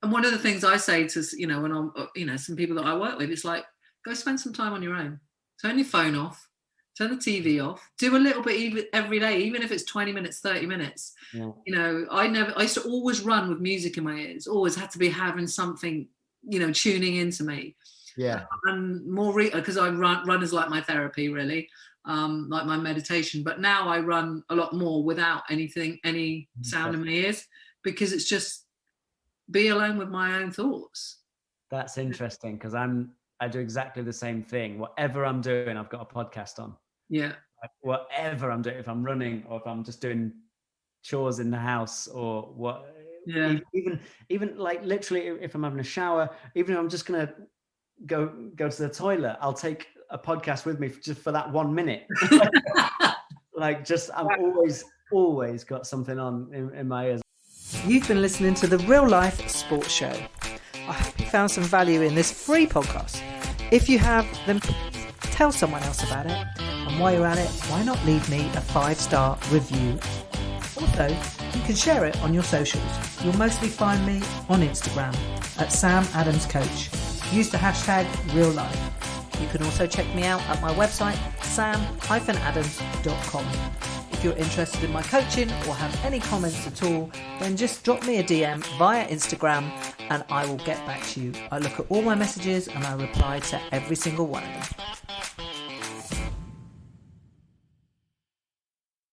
and one of the things I say to, you know, when I'm, you know, some people that I work with, it's like, go spend some time on your own. Turn your phone off. Turn the TV off. Do a little bit even every day, even if it's 20 minutes, 30 minutes. Yeah. You know, I used to always run with music in my ears. Always had to be having something, you know, tuning into me. Yeah. And more because I run is like my therapy, really, like my meditation. But now I run a lot more without any sound in my ears, because it's just be alone with my own thoughts. That's interesting, because I do exactly the same thing. Whatever I'm doing, I've got a podcast on. Yeah. Like, whatever I'm doing, if I'm running or if I'm just doing chores in the house or what. Yeah. Even like literally, if I'm having a shower, even if I'm just gonna go to the toilet, I'll take a podcast with me just for that 1 minute. Like, just I'm always got something on in my ears. You've been listening to the Real Life Sports Show. I hope you found some value in this free podcast. If you have, then tell someone else about it. And while you're at it, why not leave me a 5-star review? Also, you can share it on your socials. You'll mostly find me on Instagram at Sam Adams Coach. Use the hashtag RealLife. You can also check me out at my website, sam-adams.com. If you're interested in my coaching or have any comments at all, then just drop me a DM via Instagram and I will get back to you. I look at all my messages and I reply to every single one of them.